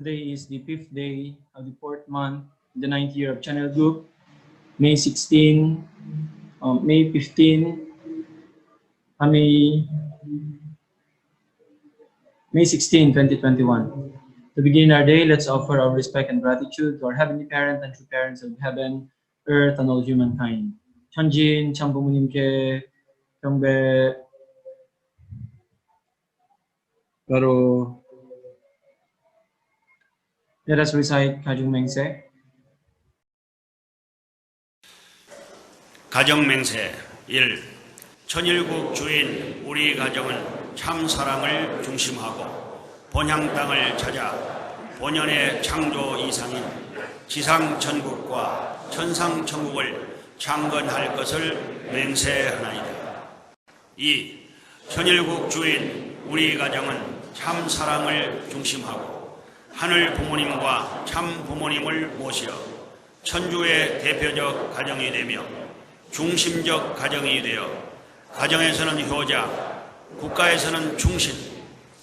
Today is the 5th day of the 4th month, the 9th year of Channel Group, May 16, May 15, May 16, 2021. To begin our day, let's offer our respect and gratitude to our Heavenly Parent and true parents of heaven, earth, and all humankind. 천진 참부모님께 경배. 바로 Let us recite 가정맹세. 가정맹세 1. 천일국 주인 우리 가정은 참 사랑을 중심하고 본향 땅을 찾아 본연의 창조 이상인 지상 천국과 천상 천국을 창건할 것을 맹세하나이다. 2. 천일국 주인 우리 가정은 참 사랑을 중심하고 하늘 부모님과 참 부모님을 모시어 천주의 대표적 가정이 되며 중심적 가정이 되어 가정에서는 효자, 국가에서는 충신,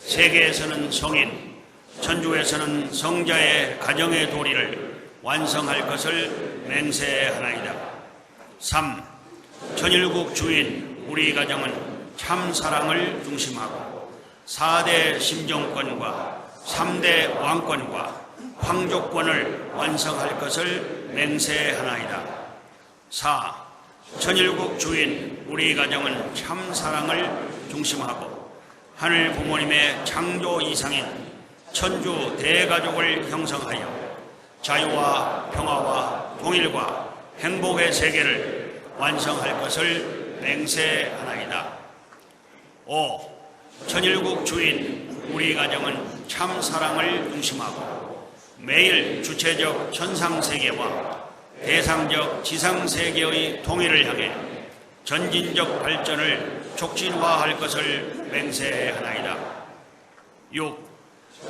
세계에서는 성인, 천주에서는 성자의 가정의 도리를 완성할 것을 맹세하나이다. 3. 천일국 주인 우리 가정은 참 사랑을 중심하고 4대 심정권과 3대 왕권과 황족권을 완성할 것을 맹세하나이다. 4. 천일국 주인 우리 가정은 참 사랑을 중심하고 하늘 부모님의 창조 이상인 천주 대가족을 형성하여 자유와 평화와 통일과 행복의 세계를 완성할 것을 맹세하나이다. 5. 천일국 주인 우리 가정은 참 사랑을 중심하고 매일 주체적 천상세계와 대상적 지상세계의 통일을 향해 전진적 발전을 촉진화할 것을 맹세하나이다. 6.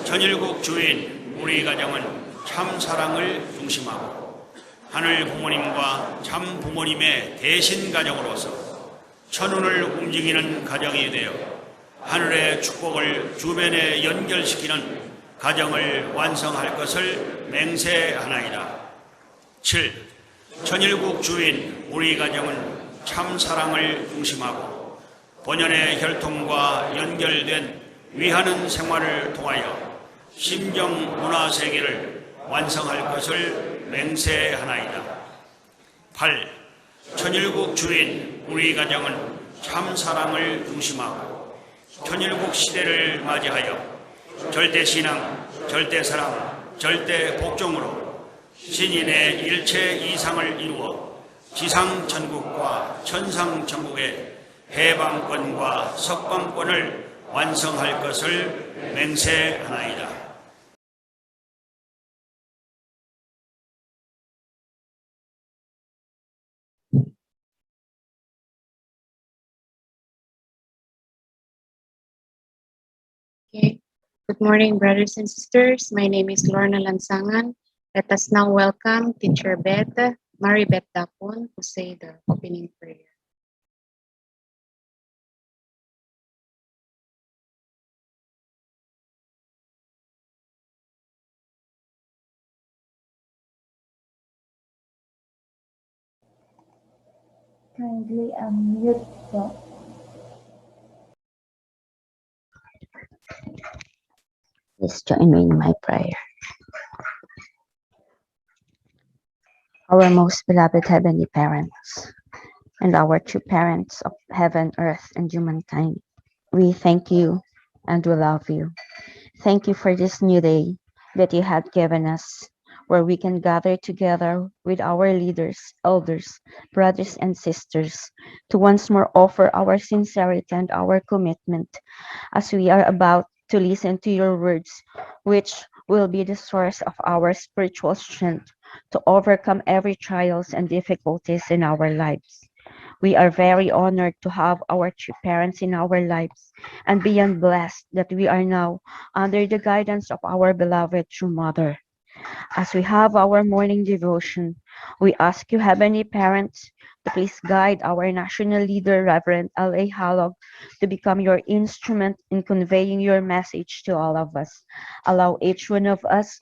천일국 주인 우리 가정은 참 사랑을 중심하고 하늘 부모님과 참 부모님의 대신 가정으로서 천운을 움직이는 가정이 되어 하늘의 축복을 주변에 연결시키는 가정을 완성할 것을 맹세하나이다. 7. 천일국 주인 우리 가정은 참 사랑을 중심하고 본연의 혈통과 연결된 위하는 생활을 통하여 심정 문화 세계를 완성할 것을 맹세하나이다. 8. 천일국 주인 우리 가정은 참 사랑을 중심하고 천일국 시대를 맞이하여 절대신앙, 절대사랑, 절대복종으로 신인의 일체 이상을 이루어 지상천국과 천상천국의 해방권과 석방권을 완성할 것을 맹세하나이다. Okay. Good morning, brothers and sisters. My name is Lorna Lansangan. Let us now welcome Teacher Beth, Maribeth Dapon, to say the opening prayer. Kindly unmute po. Please join me in my prayer. Our most beloved Heavenly Parents, and our true parents of heaven, earth, and humankind, we thank you and we love you. Thank you for this new day that you have given us, where we can gather together with our leaders, elders, brothers, and sisters to once more offer our sincerity and our commitment as we are about to listen to your words, which will be the source of our spiritual strength to overcome every trials and difficulties in our lives. We are very honored to have our true parents in our lives and beyond blessed that we are now under the guidance of our beloved true mother. As we have our morning devotion, We ask you, Heavenly Parents, to please guide our national leader, Reverend L.A. Halog, to become your instrument in conveying your message to all of us. Allow each one of us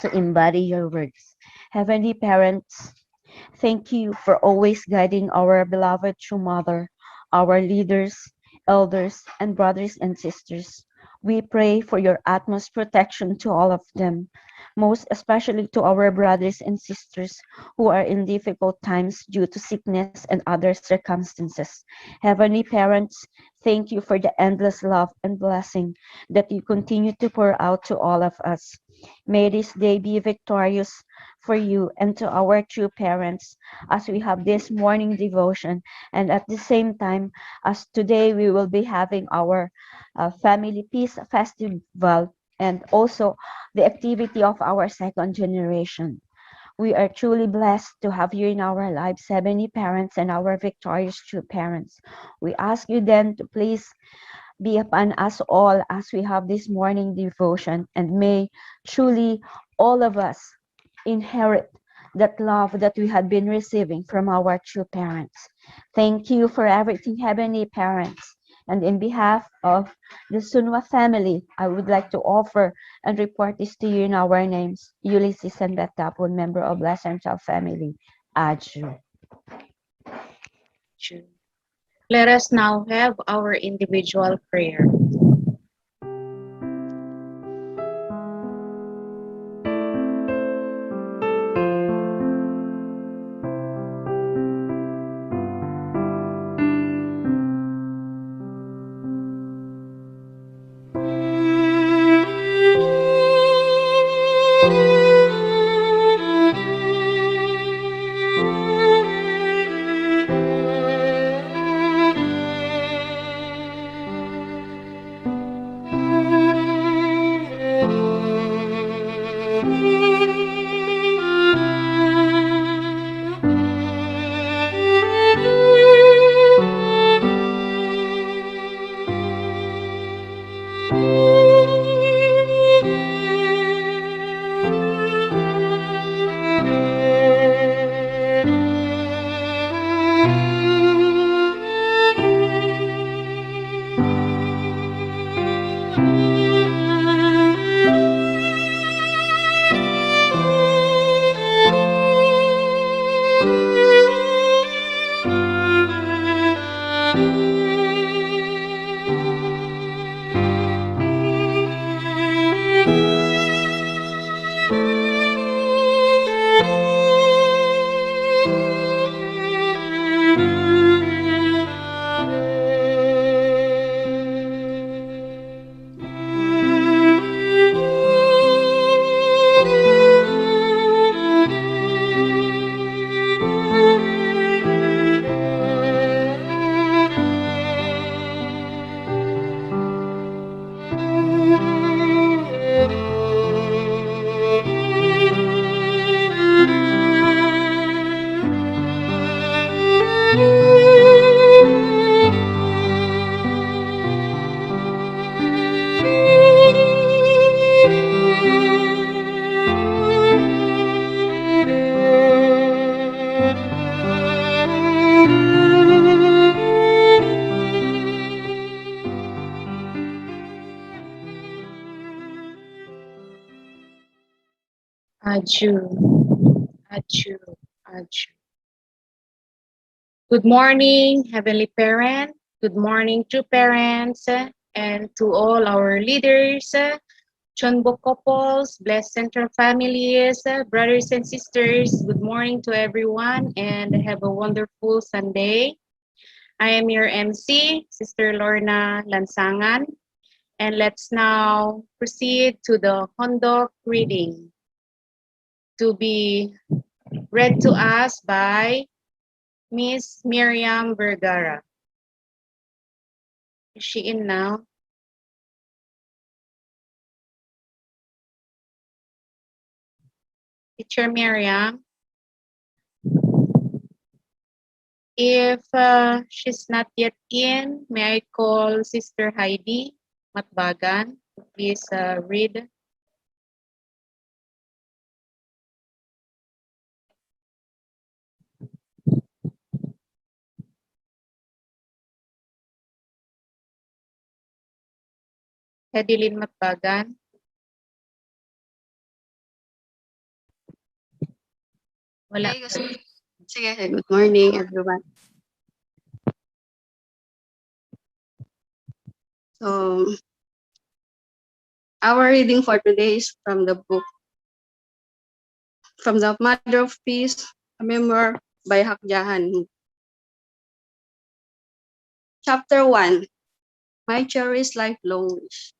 to embody your words. Heavenly Parents, thank you for always guiding our beloved true mother, our leaders, elders, and brothers and sisters. We pray for your utmost protection to all of them, most especially to our brothers and sisters who are in difficult times due to sickness and other circumstances. Heavenly Parents, thank you for the endless love and blessing that you continue to pour out to all of us. May this day be victorious for you and to our true parents as we have this morning devotion, and at the same time as today we will be having our family peace festival and also the activity of our second generation. We are truly blessed to have you in our lives, Heavenly Parents, and our victorious true parents. We ask you then to please be upon us all as we have this morning devotion, and may truly all of us inherit that love that we had been receiving from our true parents. Thank you for everything, Heavenly Parents. And in behalf of the Sunwa family, I would like to offer and report this to you in our names, Ulysses and Beth Tapon, member of Blessed Angel family. Aju. Let us now have our individual prayer. Aju, Aju, Aju. Good morning, Heavenly Parent. Good morning to parents and to all our leaders, Chonbo couples, Blessed Central families, brothers and sisters. Good morning to everyone and have a wonderful Sunday. I am your MC, Sister Lorna Lansangan, and let's now proceed to the Hondok reading to be read to us by Miss Miriam Vergara. Is she in now? Teacher Miriam? If she's not yet in, may I call Sister Heidi Matbagan to please read. Hedilyn Matbagan. Wala. Okay, sige, good morning everyone. So, our reading for today is from the book, From the Mother of Peace, a memoir by Hakjahan. Chapter 1, My Cherished Lifelong Wish.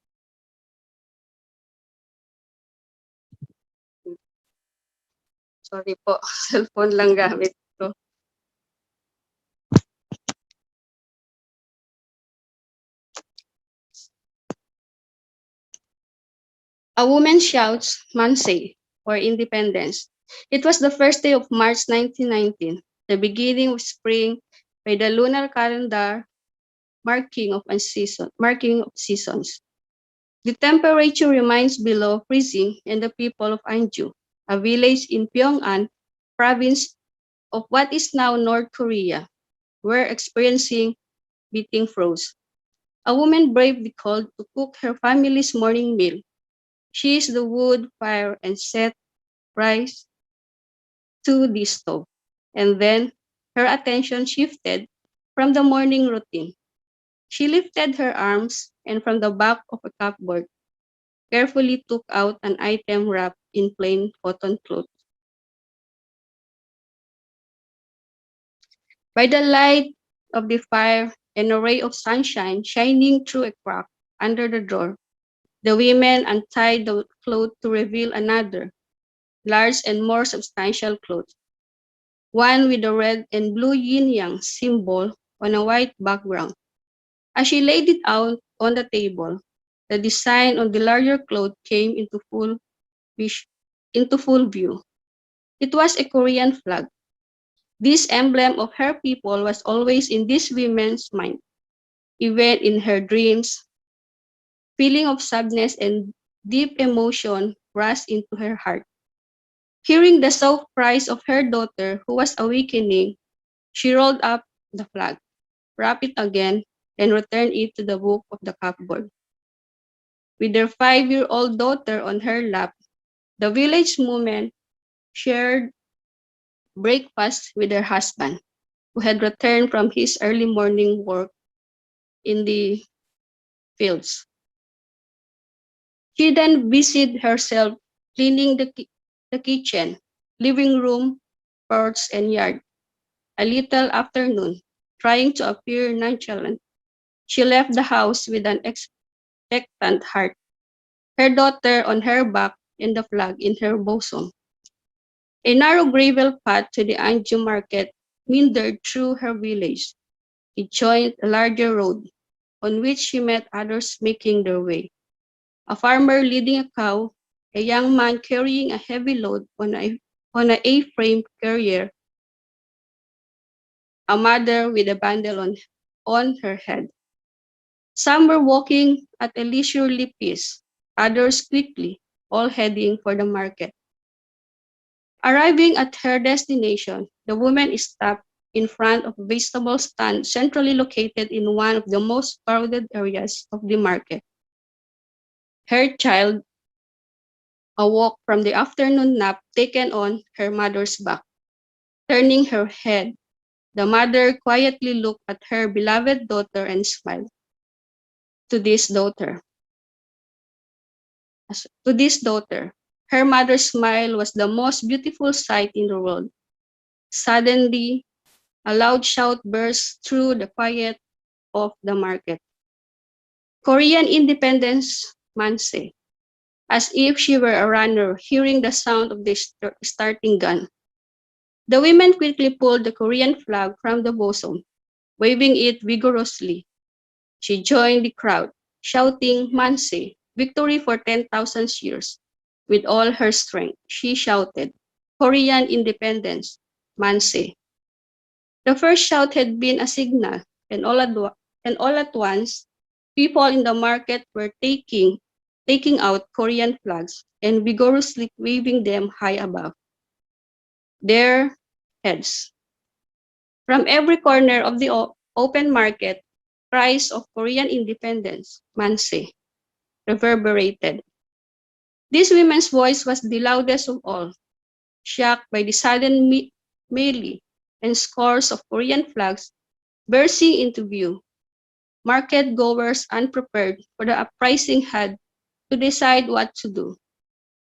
Sorry po, cellphone lang gamit ko. A woman shouts, Manse, for independence. It was the first day of March 1919, the beginning of spring by the lunar calendar marking of seasons. The temperature remains below freezing and the people of Anju, a village in Pyongan, province of what is now North Korea, were experiencing beating frost. A woman bravely called to cook her family's morning meal. She is the wood fire and set rice to the stove. And then her attention shifted from the morning routine. She lifted her arms and from the back of a cupboard carefully took out an item wrapped in plain cotton cloth. By the light of the fire and a ray of sunshine shining through a crack under the door, the women untied the cloth to reveal another, large and more substantial cloth, one with a red and blue yin-yang symbol on a white background. As she laid it out on the table, the design on the larger cloth came into full view. It was a Korean flag. This emblem of her people was always in this woman's mind. Even in her dreams, feeling of sadness and deep emotion rushed into her heart. Hearing the soft cries of her daughter who was awakening, she rolled up the flag, wrapped it again, and returned it to the book of the cupboard. With her 5-year-old daughter on her lap, the village woman shared breakfast with her husband, who had returned from his early morning work in the fields. She then busied herself cleaning the kitchen, living room, porch, and yard. A little afternoon, trying to appear nonchalant, she left the house with an expectant heart, her daughter on her back and the flag in her bosom. A narrow gravel path to the Anju market meandered through her village. It joined a larger road, on which she met others making their way. A farmer leading a cow, a young man carrying a heavy load on a A-frame carrier, a mother with a bundle on her head. Some were walking at a leisurely pace, others quickly, all heading for the market. Arriving at her destination, the woman stopped in front of a vegetable stand centrally located in one of the most crowded areas of the market. Her child awoke from the afternoon nap taken on her mother's back. Turning her head, the mother quietly looked at her beloved daughter and smiled. To this daughter, her mother's smile was the most beautiful sight in the world. Suddenly, a loud shout burst through the quiet of the market. Korean independence, Manse, as if she were a runner hearing the sound of the starting gun. The women quickly pulled the Korean flag from the bosom, waving it vigorously. She joined the crowd, shouting, Manse, victory for 10,000 years. With all her strength, she shouted, Korean independence, Manse. The first shout had been a signal, and all at once, people in the market were taking out Korean flags and vigorously waving them high above their heads. From every corner of the open market, cries of Korean independence, Manse, reverberated. This woman's voice was the loudest of all, shocked by the sudden melee and scores of Korean flags bursting into view. Market goers unprepared for the uprising had to decide what to do.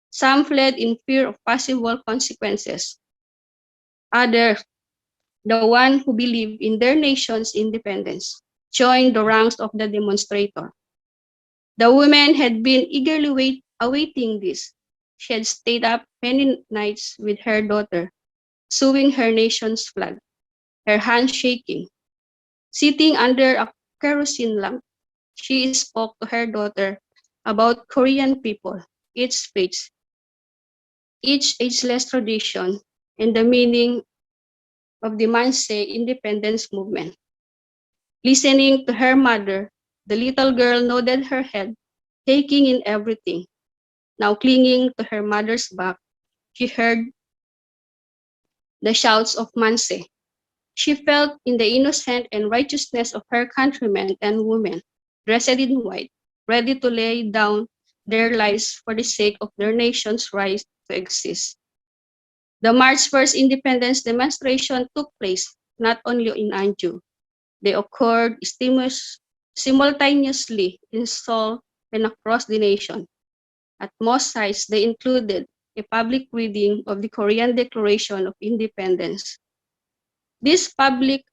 Some fled in fear of possible consequences. Others, the ones who believed in their nation's independence, joined the ranks of the demonstrator. The woman had been eagerly awaiting this. She had stayed up many nights with her daughter, sewing her nation's flag, her hands shaking. Sitting under a kerosene lamp, she spoke to her daughter about Korean people, its faith, each ageless tradition, and the meaning of the Manse independence movement. Listening to her mother, the little girl nodded her head, taking in everything. Now clinging to her mother's back, she heard the shouts of Manse. She felt in the innocence and righteousness of her countrymen and women, dressed in white, ready to lay down their lives for the sake of their nation's right to exist. The March 1st independence demonstration took place not only in Anju. They occurred simultaneously in Seoul and across the nation. At most sites, they included a public reading of the Korean Declaration of Independence. This public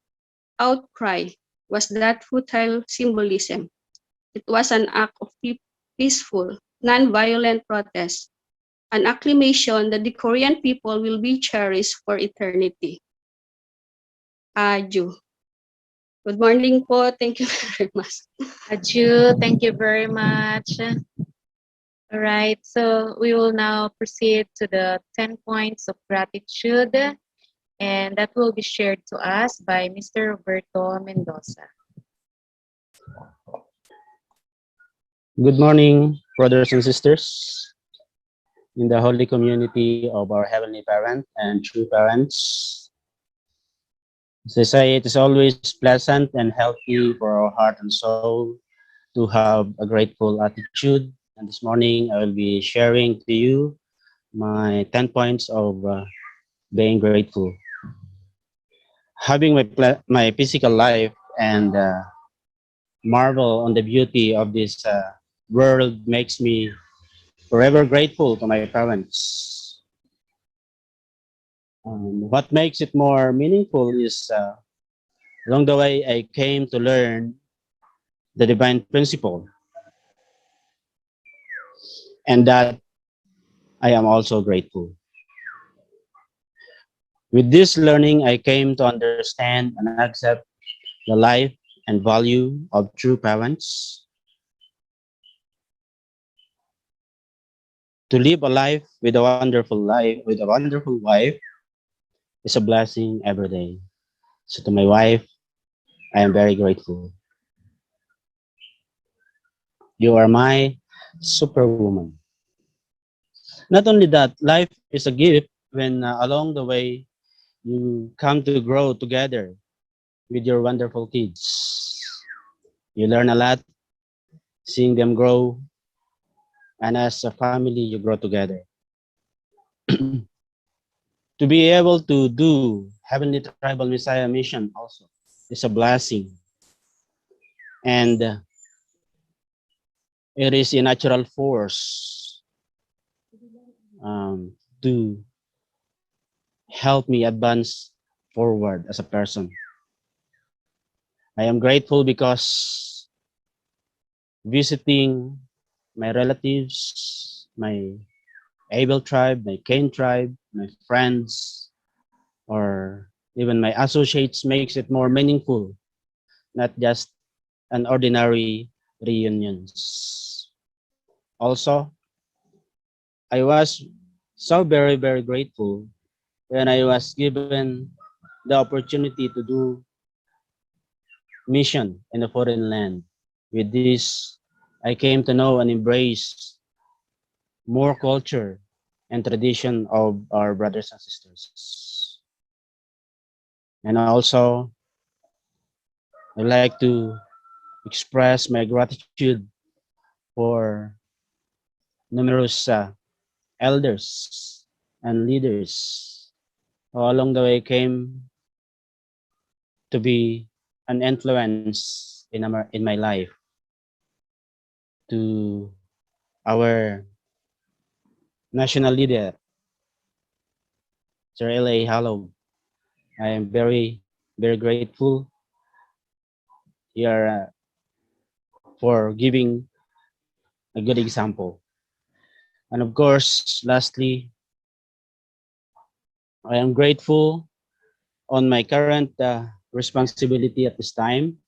outcry was that futile symbolism. It was an act of peaceful, non-violent protest, an acclamation that the Korean people will be cherished for eternity. Aju. Good morning po. Thank you very much. Aju, thank you very much. All right, so we will now proceed to the 10 points of gratitude, and that will be shared to us by Mr. Roberto Mendoza. Good morning, brothers and sisters, in the holy community of our Heavenly Parent and true parents. As I say, it is always pleasant and healthy for our heart and soul to have a grateful attitude. And this morning, I will be sharing to you my 10 points of being grateful. Having my physical life and marvel on the beauty of this world makes me forever grateful to my parents. What makes it more meaningful is along the way I came to learn the divine principle, and that I am also grateful. With this learning, I came to understand and accept the life and value of true parents. To live a life with a wonderful wife is a blessing every day. So to my wife, I am very grateful. You are my superwoman. Not only that, life is a gift when along the way you come to grow together with your wonderful kids. You learn a lot, seeing them grow, and as a family, you grow together. To be able to do Heavenly Tribal Messiah mission also is a blessing. And it is a natural force to help me advance forward as a person. I am grateful because visiting my relatives, my Abel tribe, my Cain tribe, my friends, or even my associates makes it more meaningful, not just an ordinary reunions. Also, I was so very, very grateful when I was given the opportunity to do mission in a foreign land. With this, I came to know and embrace more culture and tradition of our brothers and sisters. And also, I like to express my gratitude for numerous elders and leaders who along the way came to be an influence in my life, to our national leader, Sir L.A. Hallow. I am very, very grateful here for giving a good example. And of course, lastly, I am grateful on my current responsibility at this time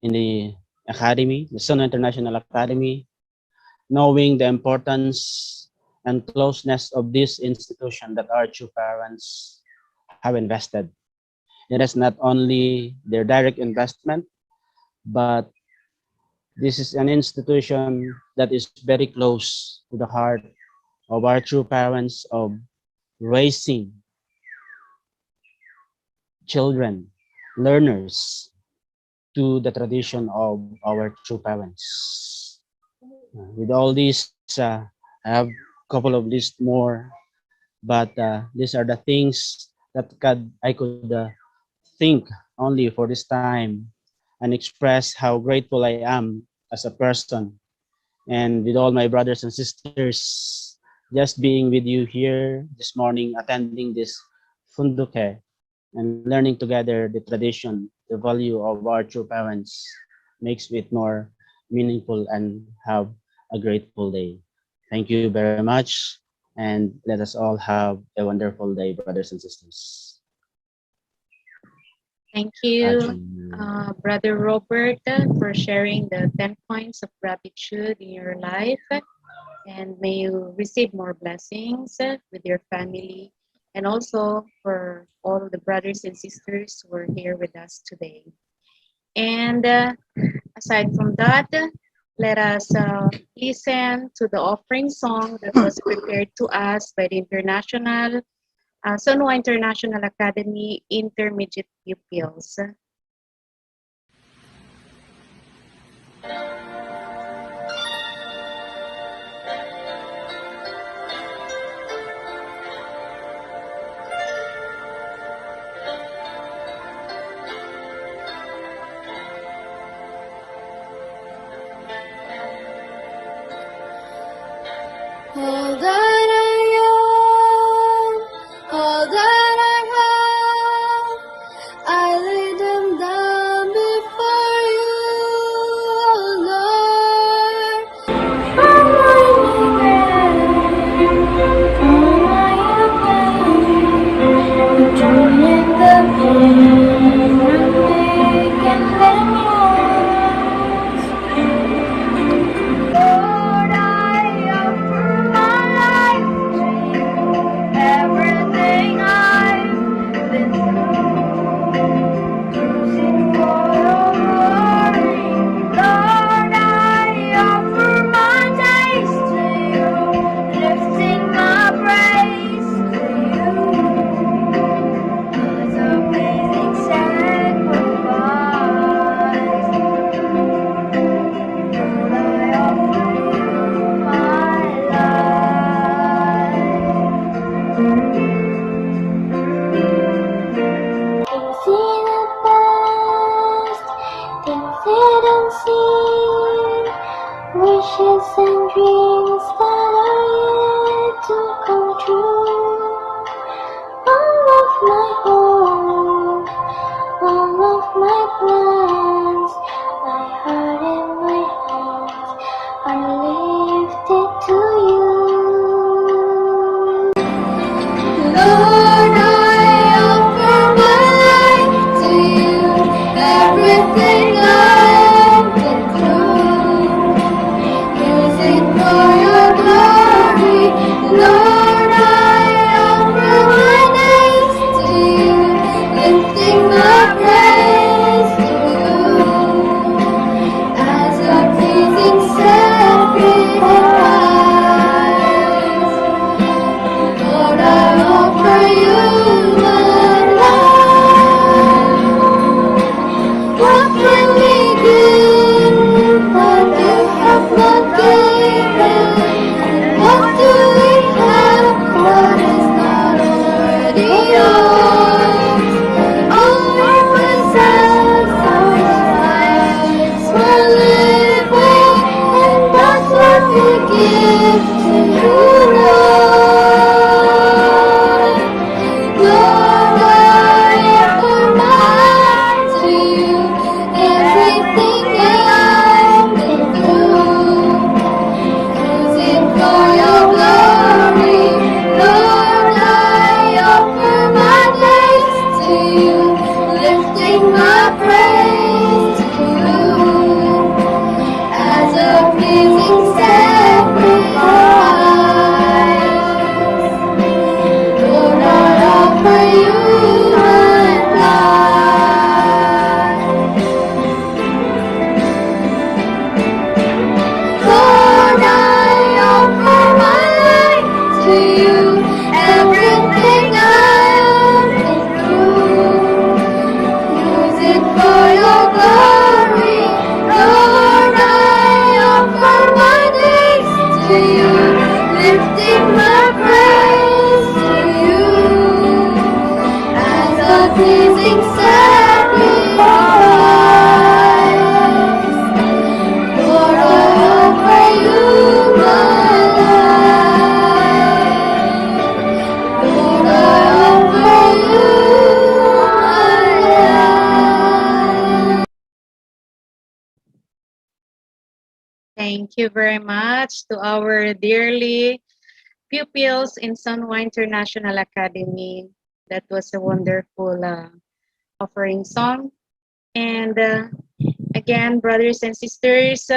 in the academy, the Sun International Academy, knowing the importance and closeness of this institution that our two parents have invested. It is not only their direct investment, but this is an institution that is very close to the heart of our true parents of raising children, learners to the tradition of our true parents. With all these, I have a couple of lists more, but these are the things that I could think only for this time and express how grateful I am as a person. And with all my brothers and sisters, just being with you here this morning, attending this funduke and learning together the tradition, the value of our true parents makes it more meaningful and have a grateful day. Thank you very much, and let us all have a wonderful day, brothers and sisters. Thank you, Brother Robert, for sharing the 10 points of gratitude in your life. And may you receive more blessings with your family, and also for all the brothers and sisters who are here with us today. And aside from that, let us listen to the offering song that was prepared to us by the Sonua International Academy Intermediate Pupils. All that I am, all that I have, I lay them For I offer you my life. For I offer you my life. Thank you very much to our dearly pupils in Sunwa International Academy. That was a wonderful offering song. And again, brothers and sisters,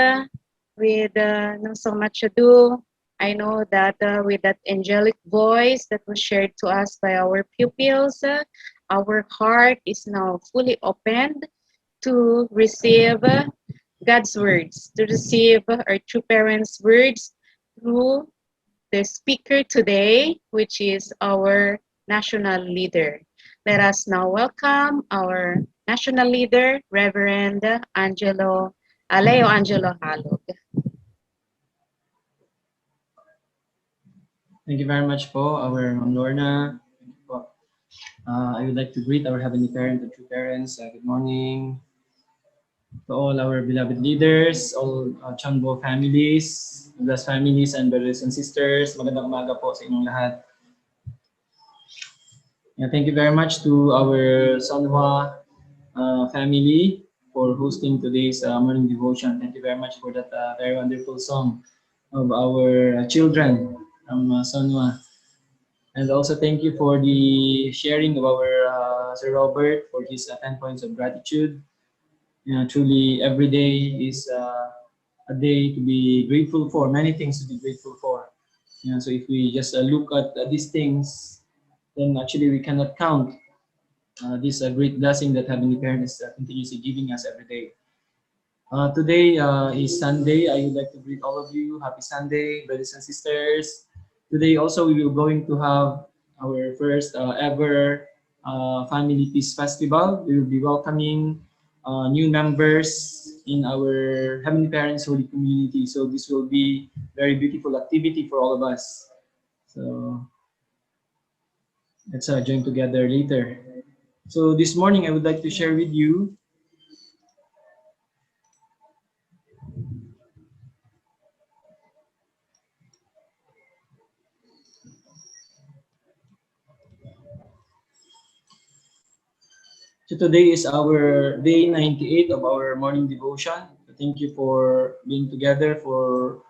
with not so much ado, I know that with that angelic voice that was shared to us by our pupils, our heart is now fully opened to receive God's words, to receive our true parents' words through the speaker today, which is our national leader. Let us now welcome our national leader, Reverend Leo Angelo Halog. Thank you very much po, our Ma'am Lorna. Thank you po. I would like to greet our Heavenly Parent and true parents. Good morning to all our beloved leaders, all Chanbo families, Douglas families, and brothers and sisters. Magandang umaga po sa inyong lahat. Yeah, thank you very much to our Sanwa family for hosting today's morning devotion. Thank you very much for that very wonderful song of our children from Sanwa. And also thank you for the sharing of our Sir Robert for his 10 points of gratitude. Truly every day is a day to be grateful for, many things to be grateful for. So if we just look at these things, then actually we cannot count this great blessing that Heavenly Parent is continuously giving us every day. Today is Sunday. I would like to greet all of you. Happy Sunday, brothers and sisters. Today also we will going to have our first ever Family Peace Festival. We will be welcoming new members in our Heavenly Parents Holy Community. So this will be very beautiful activity for all of us. So let's join together later. So this morning I would like to share with you So today is our day 98 of our morning devotion. Thank you for being together for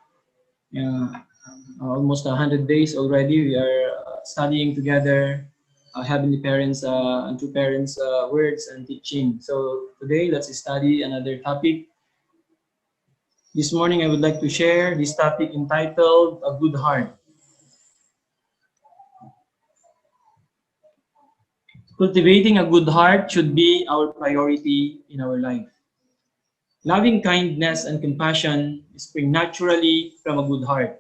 almost 100 days already. We are studying together Heavenly Parents and True Parents words and teaching. So today let's study another topic. This morning I would like to share this topic entitled A Good Heart. Cultivating a good heart should be our priority in our life. Loving kindness and compassion spring naturally from a good heart.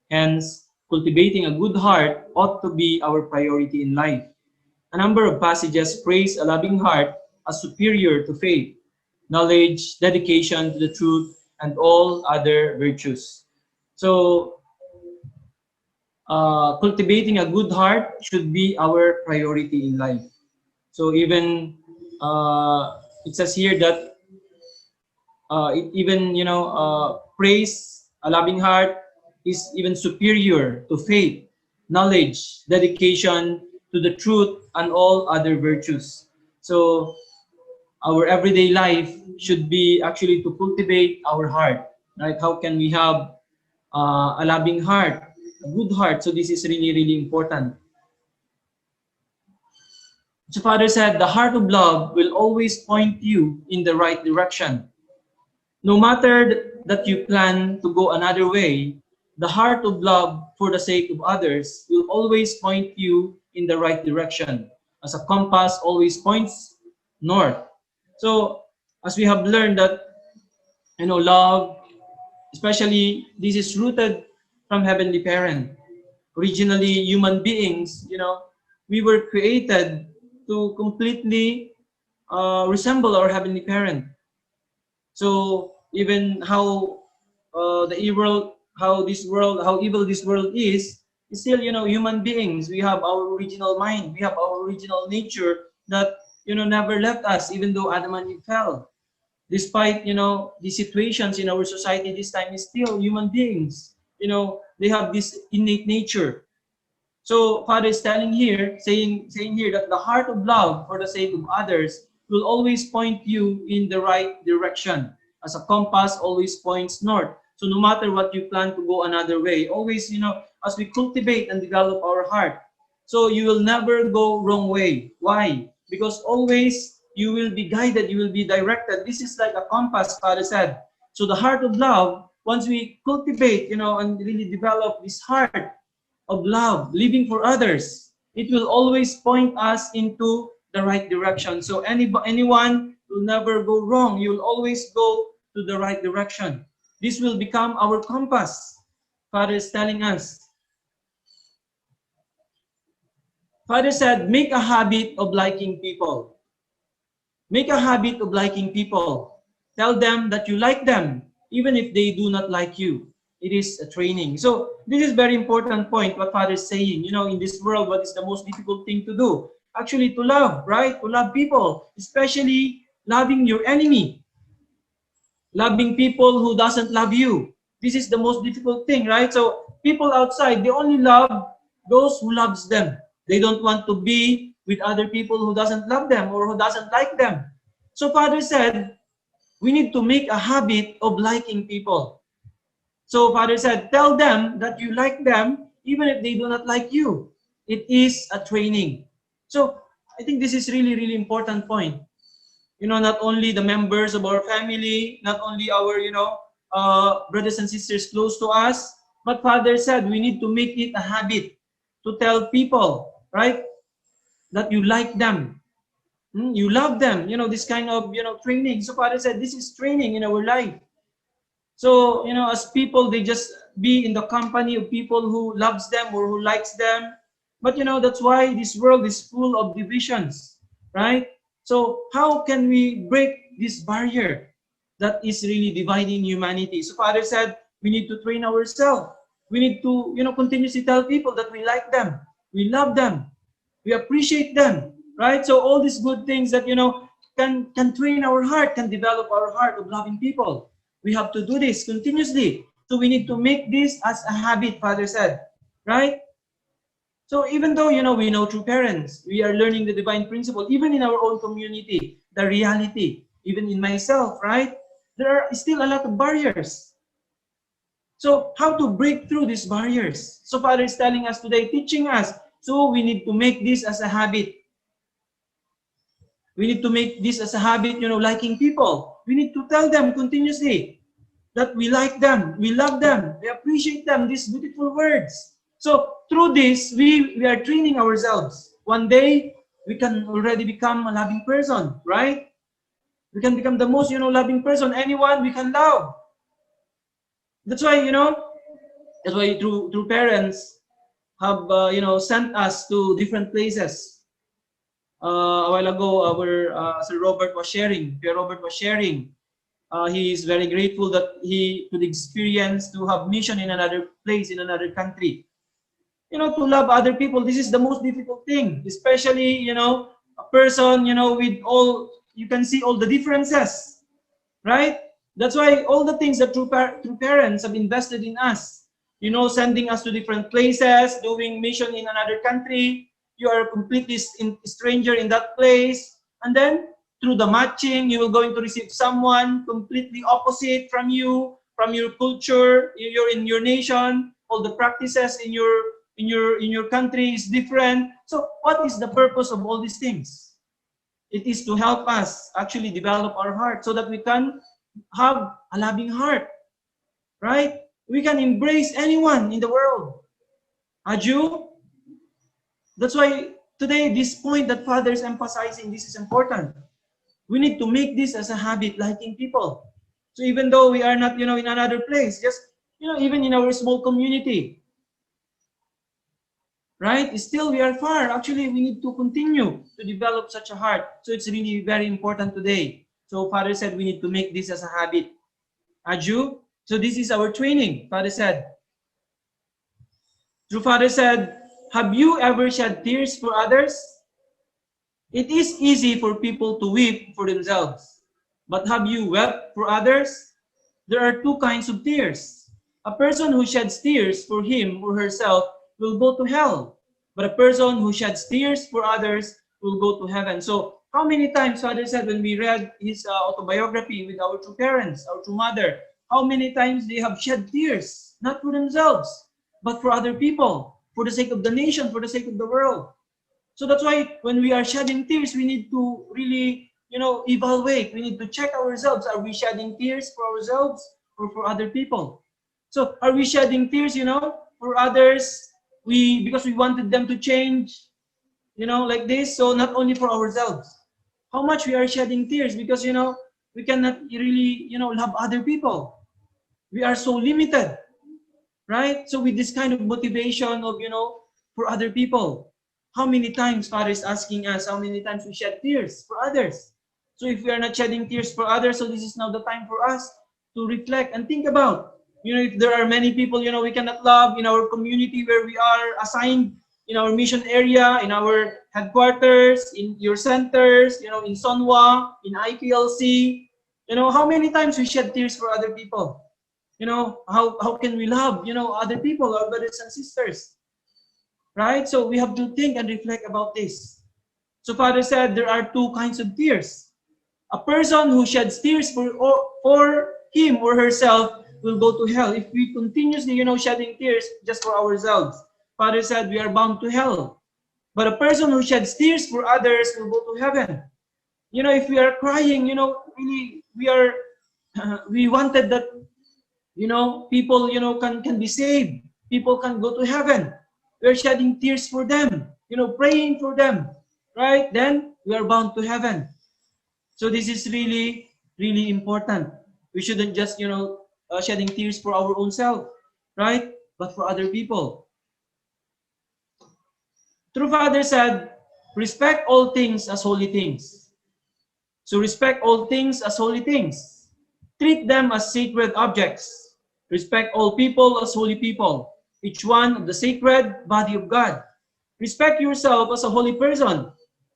Hence, cultivating a good heart ought to be our priority in life. A number of passages praise a loving heart as superior to faith, knowledge, dedication to the truth, and all other virtues. So, cultivating a good heart should be our priority in life. So even it says here that praise a loving heart is even superior to faith, knowledge, dedication to the truth, and all other virtues. So our everyday life should be actually to cultivate our heart, right? How can we have a loving heart, a good heart? So this is really, really important. So Father said, the heart of love will always point you in the right direction. No matter that you plan to go another way, the heart of love for the sake of others will always point you in the right direction, as a compass always points north. So as we have learned that, love, especially this is rooted from Heavenly Parent. Originally, human beings, we were created to completely resemble our Heavenly Parent. So even how how evil this world is still, human beings. We have our original mind. We have our original nature that never left us, even though Adam and Eve fell. Despite, the situations in our society this time, is still human beings. They have this innate nature. So Father is telling here, saying here that the heart of love for the sake of others will always point you in the right direction. As a compass always points north. So no matter what you plan to go another way, always, as we cultivate and develop our heart, so you will never go wrong way. Why? Because always you will be guided, you will be directed. This is like a compass, Father said. So the heart of love, once we cultivate, and really develop this heart of love, living for others, it will always point us into the right direction. So anyone will never go wrong. You will always go to the right direction. This will become our compass. Father is telling us. Father said, make a habit of liking people. Make a habit of liking people. Tell them that you like them, even if they do not like you. It is a training. So this is very important point, what Father is saying. In this world, what is the most difficult thing to do? Actually, to love, right? To love people, especially loving your enemy. Loving people who doesn't love you. This is the most difficult thing, right? So people outside, they only love those who loves them. They don't want to be with other people who doesn't love them or who doesn't like them. So Father said, we need to make a habit of liking people. So Father said, tell them that you like them even if they do not like you. It is a training. So I think this is really, really important point. Not only the members of our family, not only our, brothers and sisters close to us, but Father said we need to make it a habit to tell people, right, that you like them, you love them, this kind of, training. So Father said this is training in our life. So, as people, they just be in the company of people who loves them or who likes them. But, that's why this world is full of divisions, right? So how can we break this barrier that is really dividing humanity? So Father said, we need to train ourselves. We need to, continuously tell people that we like them, we love them, we appreciate them, right? So all these good things that, can train our heart, can develop our heart of loving people. We have to do this continuously. So we need to make this as a habit, Father said, right? So even though, we know true parents, we are learning the divine principle, even in our own community, the reality, even in myself, right? There are still a lot of barriers. So how to break through these barriers? So Father is telling us today, teaching us, so we need to make this as a habit. We need to make this as a habit, liking people. We need to tell them continuously that we like them, we love them, we appreciate them, these beautiful words. So through this, we are training ourselves. One day, we can already become a loving person, right? We can become the most, loving person. Anyone we can love. That's why, that's why true parents have, sent us to different places. A while ago, our Sir Robert was sharing, Pierre Robert was sharing. He is very grateful that he could experience to have mission in another place, in another country. To love other people, this is the most difficult thing, especially, a person, with all, you can see all the differences, right? That's why all the things that true parents have invested in us, sending us to different places, doing mission in another country. You are a completely stranger in that place. And then through the matching, you will going to receive someone completely opposite from you, from your culture, you're in your nation, all the practices in your country is different. So what is the purpose of all these things? It is to help us actually develop our heart so that we can have a loving heart, right? We can embrace anyone in the world. A Jew. That's why today this point that Father is emphasizing, this is important. We need to make this as a habit, liking people. So even though we are not, in another place, just, even in our small community, right? Still, we are far. Actually, we need to continue to develop such a heart. So it's really very important today. So Father said we need to make this as a habit. Aju? So this is our training, Father said. True Father said, have you ever shed tears for others? It is easy for people to weep for themselves, but have you wept for others? There are two kinds of tears. A person who sheds tears for him or herself will go to hell, but a person who sheds tears for others will go to heaven. So, how many times Father said when we read his autobiography with our two parents, our two mother, how many times they have shed tears, not for themselves, but for other people, for the sake of the nation, for the sake of the world. So that's why when we are shedding tears, we need to really, evaluate. We need to check ourselves. Are we shedding tears for ourselves or for other people? So are we shedding tears, for others? Because we wanted them to change, like this. So not only for ourselves. How much we are shedding tears because, we cannot really, love other people. We are so limited, right? So with this kind of motivation of, for other people, how many times Father is asking us, how many times we shed tears for others? So if we are not shedding tears for others, so this is now the time for us to reflect and think about, if there are many people, we cannot love in our community where we are assigned, in our mission area, in our headquarters, in your centers, in Sonwa, in IPLC, how many times we shed tears for other people? How can we love, other people, our brothers and sisters, right? So we have to think and reflect about this. So Father said there are two kinds of tears. A person who sheds tears for him or herself will go to hell. If we continuously, shedding tears just for ourselves, Father said we are bound to hell. But a person who sheds tears for others will go to heaven. If we are crying, really, we wanted that, people, can be saved. People can go to heaven. We're shedding tears for them, praying for them, right? Then we are bound to heaven. So this is really, really important. We shouldn't just, shedding tears for our own self, right? But for other people. True Father said, respect all things as holy things. So respect all things as holy things. Treat them as sacred objects. Respect all people as holy people, each one of the sacred body of God. Respect yourself as a holy person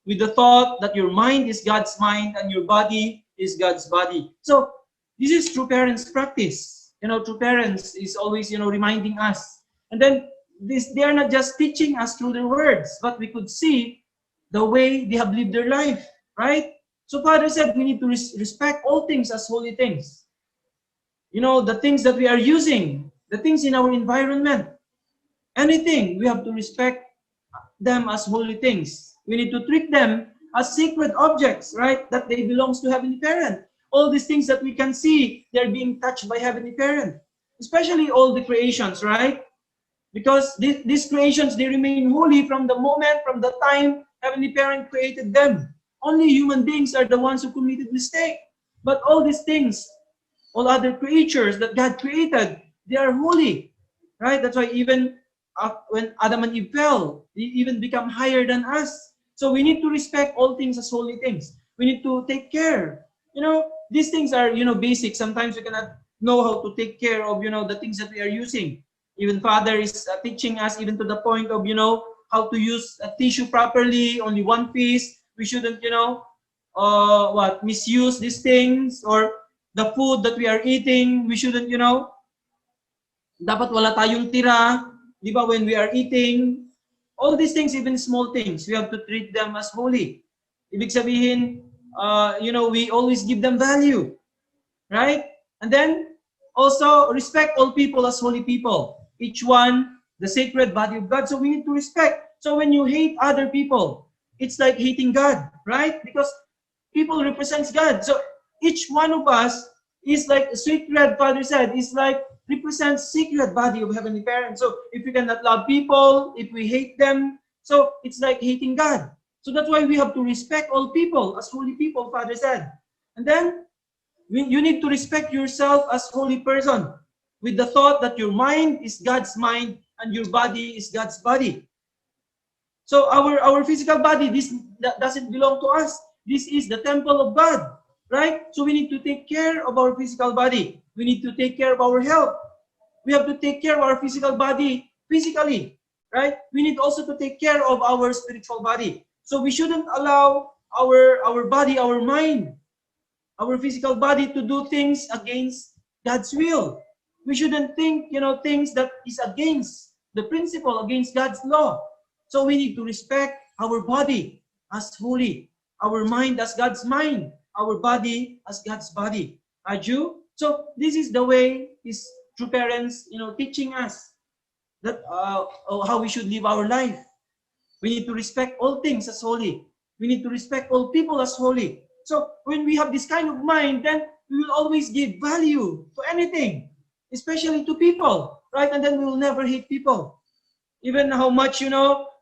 with the thought that your mind is God's mind and your body is God's body. So this is true parents' practice. True parents is always, reminding us. And then they are not just teaching us through their words, but we could see the way they have lived their life, right? So Father said we need to respect all things as holy things. The things that we are using, the things in our environment, anything, we have to respect them as holy things. We need to treat them as sacred objects, right? That they belongs to Heavenly Parent. All these things that we can see, they're being touched by Heavenly Parent. Especially all the creations, right? Because these creations, they remain holy from the moment, from the time Heavenly Parent created them. Only human beings are the ones who committed mistake. But all these things, all other creatures that God created, they are holy, right? That's why even when Adam and Eve fell, they even become higher than us. So we need to respect all things as holy things. We need to take care. These things are, basic. Sometimes we cannot know how to take care of, the things that we are using. Even Father is teaching us even to the point of, how to use a tissue properly, only one piece. We shouldn't, misuse these things, or the food that we are eating, we shouldn't, dapat wala tayong tira, di ba, when we are eating. All these things, even small things, we have to treat them as holy. Ibig sabihin, we always give them value, right? And then, also, respect all people as holy people. Each one, the sacred body of God. So we need to respect. So when you hate other people, it's like hating God, right? Because people represents God. So each one of us is like a sacred, Father said, is like represents sacred body of Heavenly Parent. So if we cannot love people, if we hate them, so it's like hating God. So that's why we have to respect all people as holy people, Father said. And then you need to respect yourself as holy person with the thought that your mind is God's mind and your body is God's body. So our physical body, this doesn't belong to us. This is the temple of God, right? So we need to take care of our physical body. We need to take care of our health. We have to take care of our physical body physically, right? We need also to take care of our spiritual body. So we shouldn't allow our body, our mind, our physical body to do things against God's will. We shouldn't think, things that is against the principle, against God's law. So we need to respect our body as holy, our mind as God's mind, our body as God's body. So this is the way is true parents, teaching us that how we should live our life. We need to respect all things as holy. We need to respect all people as holy. So when we have this kind of mind, then we will always give value to anything, especially to people, right? And then we will never hate people. Even how much,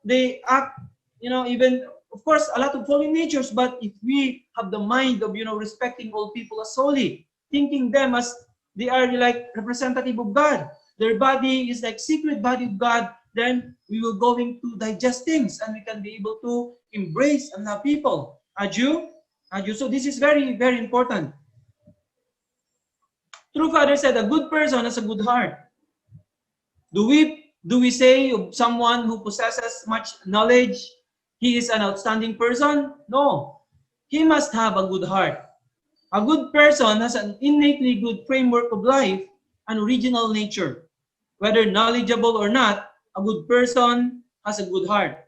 they act, even, of course, a lot of fallen natures, but if we have the mind of, respecting all people as holy, thinking them as they are like representative of God, their body is like secret body of God, then we will going to digest things and we can be able to embrace and love people. So this is very, very important. True Father said, a good person has a good heart. Do we say of someone who possesses much knowledge, he is an outstanding person? No. He must have a good heart. A good person has an innately good framework of life and original nature. Whether knowledgeable or not, a good person has a good heart.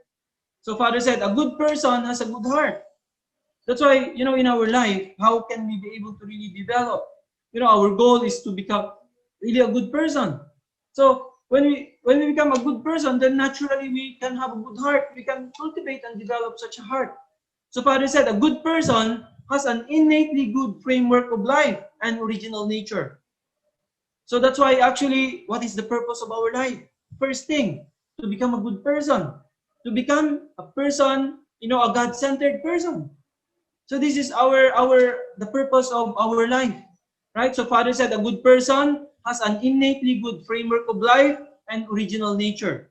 So Father said, a good person has a good heart. That's why, in our life, how can we be able to really develop? Our goal is to become really a good person. So when we become a good person, then naturally we can have a good heart. We can cultivate and develop such a heart. So Father said, a good person has an innately good framework of life and original nature. So that's why actually, what is the purpose of our life? First thing, to become a good person. To become a person, a God-centered person. So this is the purpose of our life, right? So Father said a good person has an innately good framework of life and original nature.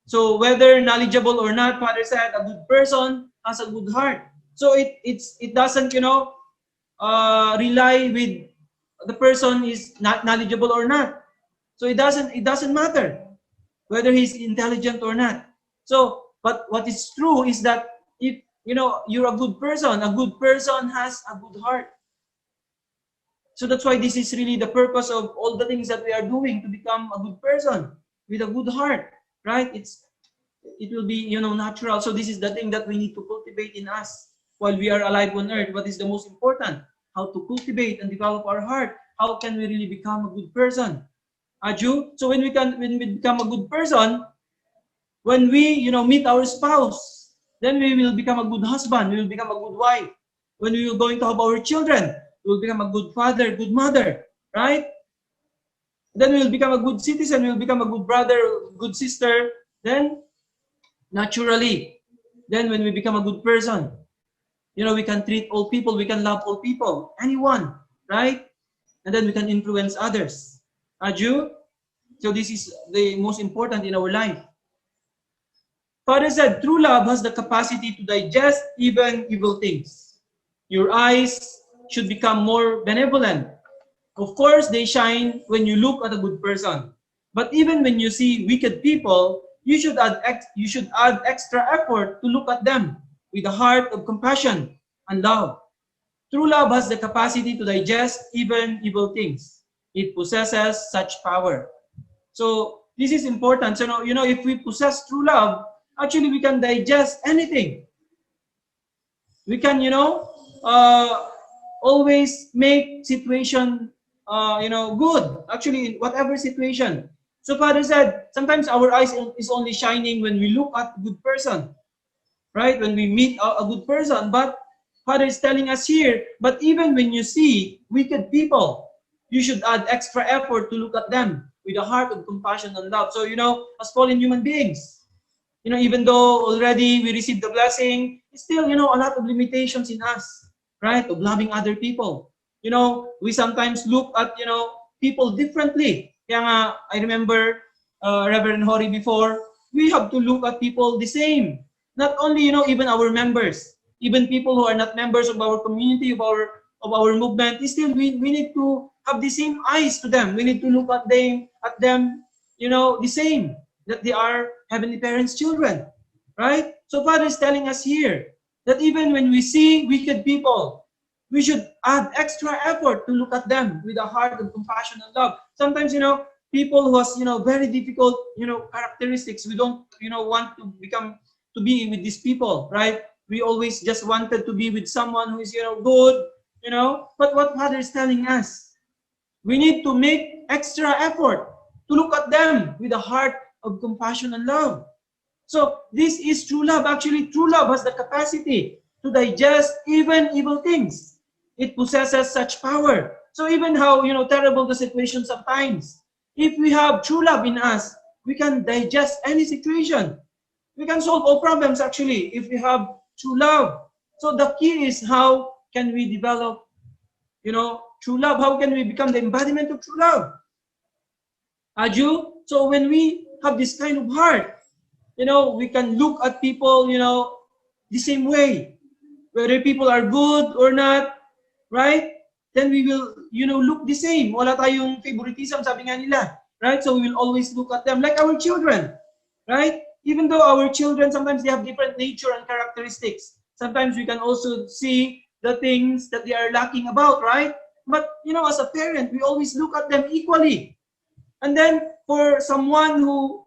So whether knowledgeable or not, Father said a good person has a good heart. So it doesn't rely with the person is not knowledgeable or not. So it doesn't matter whether he's intelligent or not. So but what is true is that if you're a good person has a good heart. So that's why this is really the purpose of all the things that we are doing to become a good person with a good heart, right? It will be natural. So this is the thing that we need to cultivate in us while we are alive on earth. What is the most important? How to cultivate and develop our heart. How can we really become a good person? So when we become a good person, when we meet our spouse, then we will become a good husband, we will become a good wife. When we are going to have our children, we will become a good father, good mother, right? Then we will become a good citizen, we will become a good brother, good sister. Then naturally, then when we become a good person, we can treat all people, we can love all people, anyone, right? And then we can influence others. So this is the most important in our life. Father said, true love has the capacity to digest even evil things. Your eyes should become more benevolent. Of course, they shine when you look at a good person. But even when you see wicked people, you should add extra effort to look at them with a heart of compassion and love. True love has the capacity to digest even evil things. It possesses such power. So this is important. So if we possess true love, actually we can digest anything. We can always make situation good, actually in whatever situation. So Father said sometimes our eyes is only shining when we look at a good person, right? When we meet a good person. But Father is telling us here, but even when you see wicked people, you should add extra effort to look at them with a heart of compassion and love. So as fallen human beings, even though already we received the blessing, still, a lot of limitations in us, right? Of loving other people. We sometimes look at, people differently. Kaya nga, I remember Reverend Hori before, we have to look at people the same. Not only, even our members, even people who are not members of our community, of our movement, still we need to have the same eyes to them. We need to look at them, the same, that they are Heavenly Parents' children, right? So Father is telling us here that even when we see wicked people, we should add extra effort to look at them with a heart of compassion and love. Sometimes, people who has, very difficult, characteristics, we don't, want to be with these people, right? We always just wanted to be with someone who is, good, but what Father is telling us, we need to make extra effort to look at them with a heart of compassion and love. So this is true love. Actually, true love has the capacity to digest even evil things. It possesses such power. So even how, terrible the situation sometimes, if we have true love in us, we can digest any situation. We can solve all problems actually if we have true love. So the key is how can we develop, true love? How can we become the embodiment of true love? Aju? So when we have this kind of heart, we can look at people, the same way. Whether people are good or not, right? Then we will, look the same. Wala tayong favoritism, sabi nga nila. Right? So we will always look at them like our children. Right? Even though our children, sometimes they have different nature and characteristics. Sometimes we can also see the things that they are lacking about, right? But, as a parent, we always look at them equally. And then for someone who,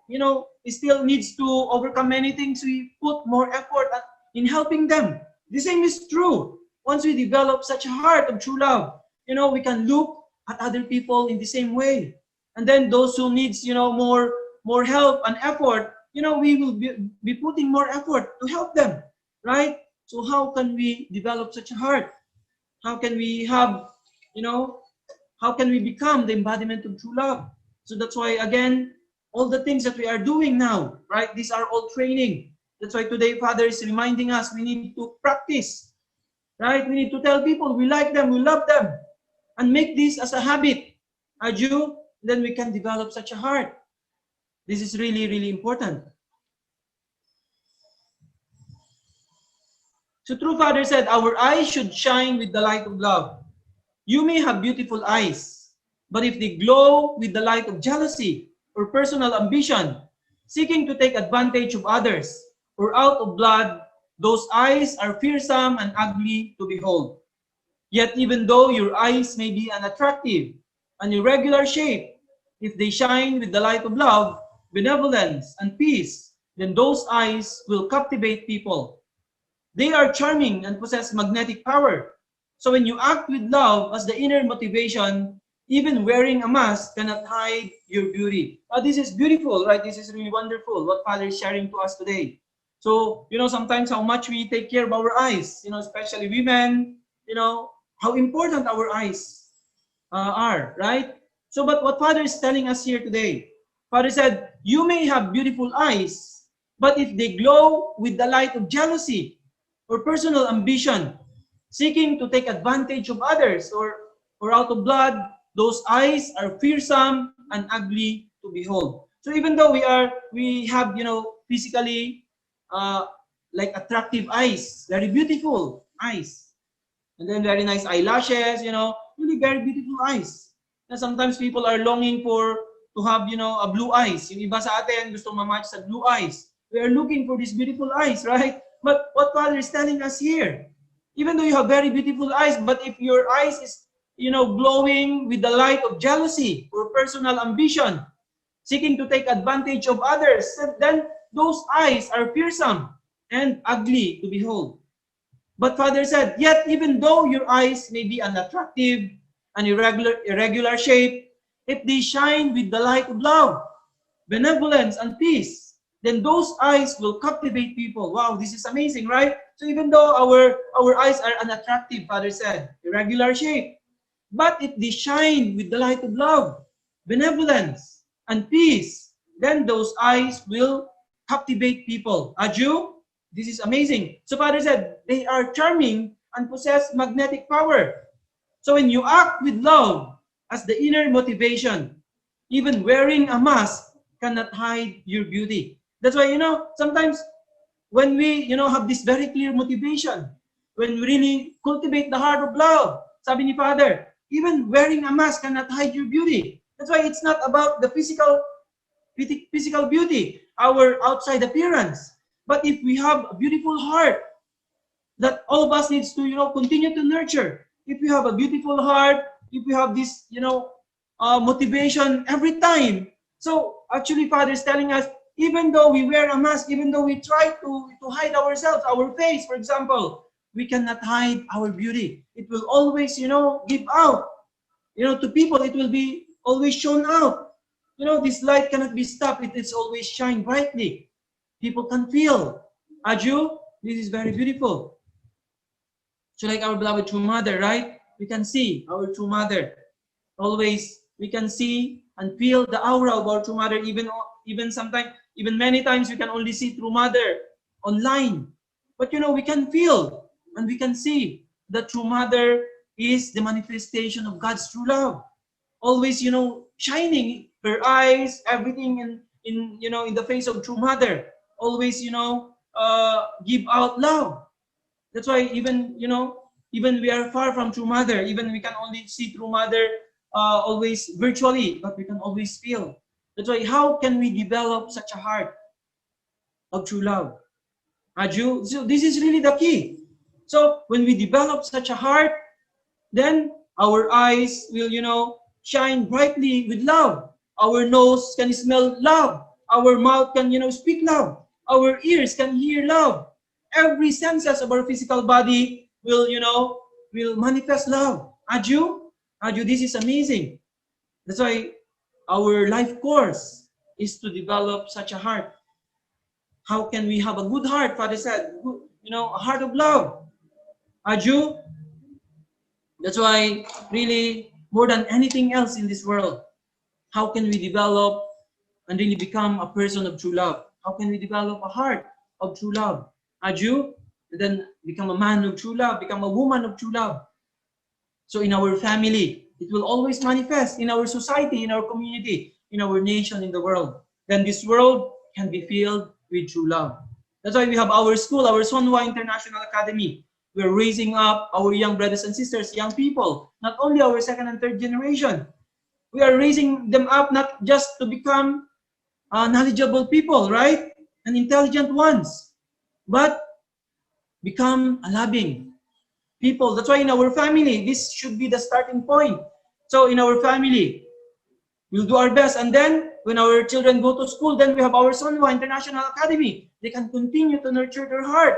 still needs to overcome many things, we put more effort in helping them. The same is true. Once we develop such a heart of true love, we can look at other people in the same way. And then those who needs, more help and effort, we will be putting more effort to help them, right? So how can we develop such a heart? How can we have, how can we become the embodiment of true love? So that's why, again, all the things that we are doing now, right? These are all training. That's why today Father is reminding us we need to practice, right? We need to tell people we like them, we love them, and make this as a habit. Aju, then we can develop such a heart. This is really, really important. So true Father said, our eyes should shine with the light of love. You may have beautiful eyes, but if they glow with the light of jealousy or personal ambition, seeking to take advantage of others, or out of blood, those eyes are fearsome and ugly to behold. Yet even though your eyes may be unattractive, an irregular shape, if they shine with the light of love, benevolence, and peace, then those eyes will captivate people. They are charming and possess magnetic power. So when you act with love as the inner motivation, even wearing a mask cannot hide your beauty. This is beautiful, right? This is really wonderful what Father is sharing to us today. So, sometimes how much we take care of our eyes, especially women, how important our eyes are, right? So, but what Father is telling us here today, Father said, you may have beautiful eyes, but if they glow with the light of jealousy or personal ambition, seeking to take advantage of others or out of blood, those eyes are fearsome and ugly to behold. So even though we have, physically like attractive eyes, very beautiful eyes, and then very nice eyelashes, really very beautiful eyes. And sometimes people are longing to have, a blue eyes. Yung iba sa atin gusto mamatch sa blue eyes. We are looking for these beautiful eyes, right? But what Father is telling us here, even though you have very beautiful eyes, but if your eyes is, glowing with the light of jealousy or personal ambition, seeking to take advantage of others, then those eyes are fearsome and ugly to behold. But Father said, yet even though your eyes may be unattractive, an irregular shape, if they shine with the light of love, benevolence, and peace, then those eyes will captivate people. Wow, this is amazing, right? So even though our eyes are unattractive, Father said, irregular shape, but if they shine with the light of love, benevolence, and peace, then those eyes will captivate people. Aju, this is amazing. So Father said, they are charming and possess magnetic power. So when you act with love as the inner motivation, even wearing a mask cannot hide your beauty. That's why, sometimes when we, have this very clear motivation, when we really cultivate the heart of love, sabi ni Father, even wearing a mask cannot hide your beauty. That's why it's not about the physical beauty, our outside appearance, But if we have a beautiful heart that all of us needs to, continue to nurture. If we have a beautiful heart, if we have this, motivation every time. So actually, Father is telling us, even though we wear a mask, even though we try to hide ourselves, our face, for example, we cannot hide our beauty. It will always, give out. To people, it will be always shown out. This light cannot be stopped. It is always shine brightly. People can feel. Aju, this is very beautiful. So like our beloved true mother, right? We can see our true mother. Always, we can see and feel the aura of our true mother. Even sometimes, even many times, we can only see true mother online. But we can feel and we can see that true mother is the manifestation of God's true love. Always, shining her eyes, everything in the face of true mother. Always, give out love. That's why even we are far from true mother. Even we can only see true mother always virtually, but we can always feel. That's why how can we develop such a heart of true love? Aju, so this is really the key. So when we develop such a heart, then our eyes will, shine brightly with love. Our nose can smell love. Our mouth can, speak love. Our ears can hear love. Every senses of our physical body will, will manifest love. Aju, this is amazing. That's why our life course is to develop such a heart. How can we have a good heart? Father said, a heart of love. Aju, that's why really more than anything else in this world, how can we develop and really become a person of true love? How can we develop a heart of true love? Aju, and then become a man of true love, become a woman of true love. So in our family, it will always manifest in our society, in our community, in our nation, in the world. Then this world can be filled with true love. That's why we have our school, our Sonhua International Academy. We're raising up our young brothers and sisters, young people, not only our second and third generation. We are raising them up not just to become knowledgeable people, right? And intelligent ones, but become a loving people. That's why in our family, this should be the starting point. So in our family, we'll do our best. And then when our children go to school, then we have our Sonhua International Academy. They can continue to nurture their heart.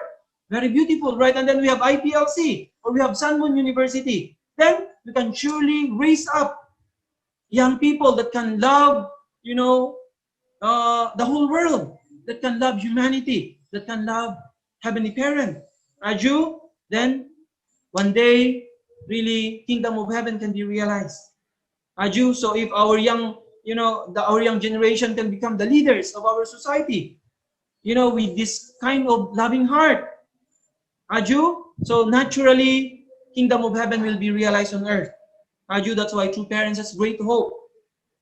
Very beautiful, right? And then we have IPLC, or we have Sun Moon University. Then we can surely raise up young people that can love, the whole world, that can love humanity, that can love Heavenly Parent. Aju, then one day, really, Kingdom of Heaven can be realized. Aju, so if our young, our young generation can become the leaders of our society, with this kind of loving heart. Aju, so naturally, Kingdom of Heaven will be realized on earth. Aju, that's why True Parents has great hope.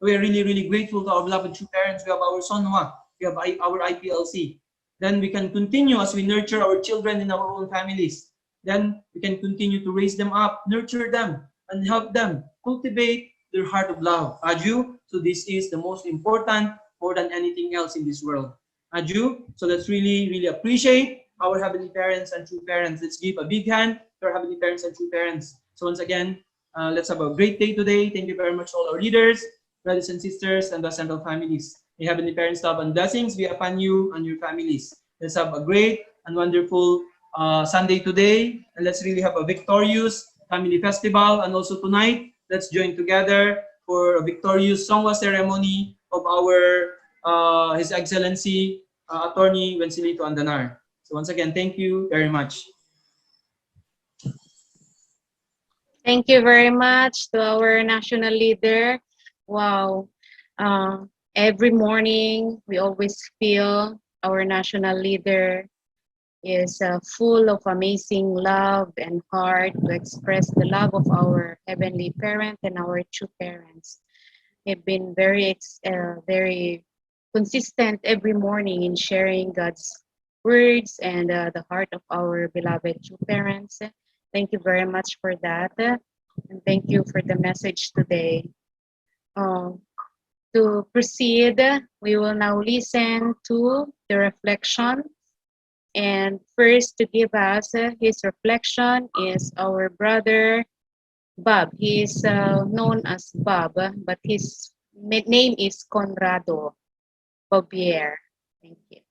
We are really, really grateful to our beloved True Parents. We have our Sonhua, we have our IPLC. Then we can continue as we nurture our children in our own families. Then we can continue to raise them up, nurture them, and help them cultivate their heart of love. Aju, so this is the most important, more than anything else in this world. Aju, so let's really, really appreciate our Heavenly Parents and True Parents. Let's give a big hand to our Heavenly Parents and True Parents. So once again, let's have a great day today. Thank you very much to all our leaders, brothers and sisters, and the central families. May Heavenly Parents' love and blessings be upon you and your families. Let's have a great and wonderful Sunday today, and let's really have a victorious family festival. And also tonight, let's join together for a victorious Songwa ceremony of our His Excellency Attorney Wensilito Andanar. So once again, thank you very much. Thank you very much to our national leader. Wow. Every morning, we always feel our national leader is full of amazing love and heart to express the love of our Heavenly Parent and our True Parents. They've been very consistent every morning in sharing God's words and the heart of our beloved True Parents. Thank you very much for that. And thank you for the message today. To proceed, we will now listen to the reflection And first to give us his reflection is our brother Bob. He is known as Bob, but his name is Conrado Bobier. Thank you.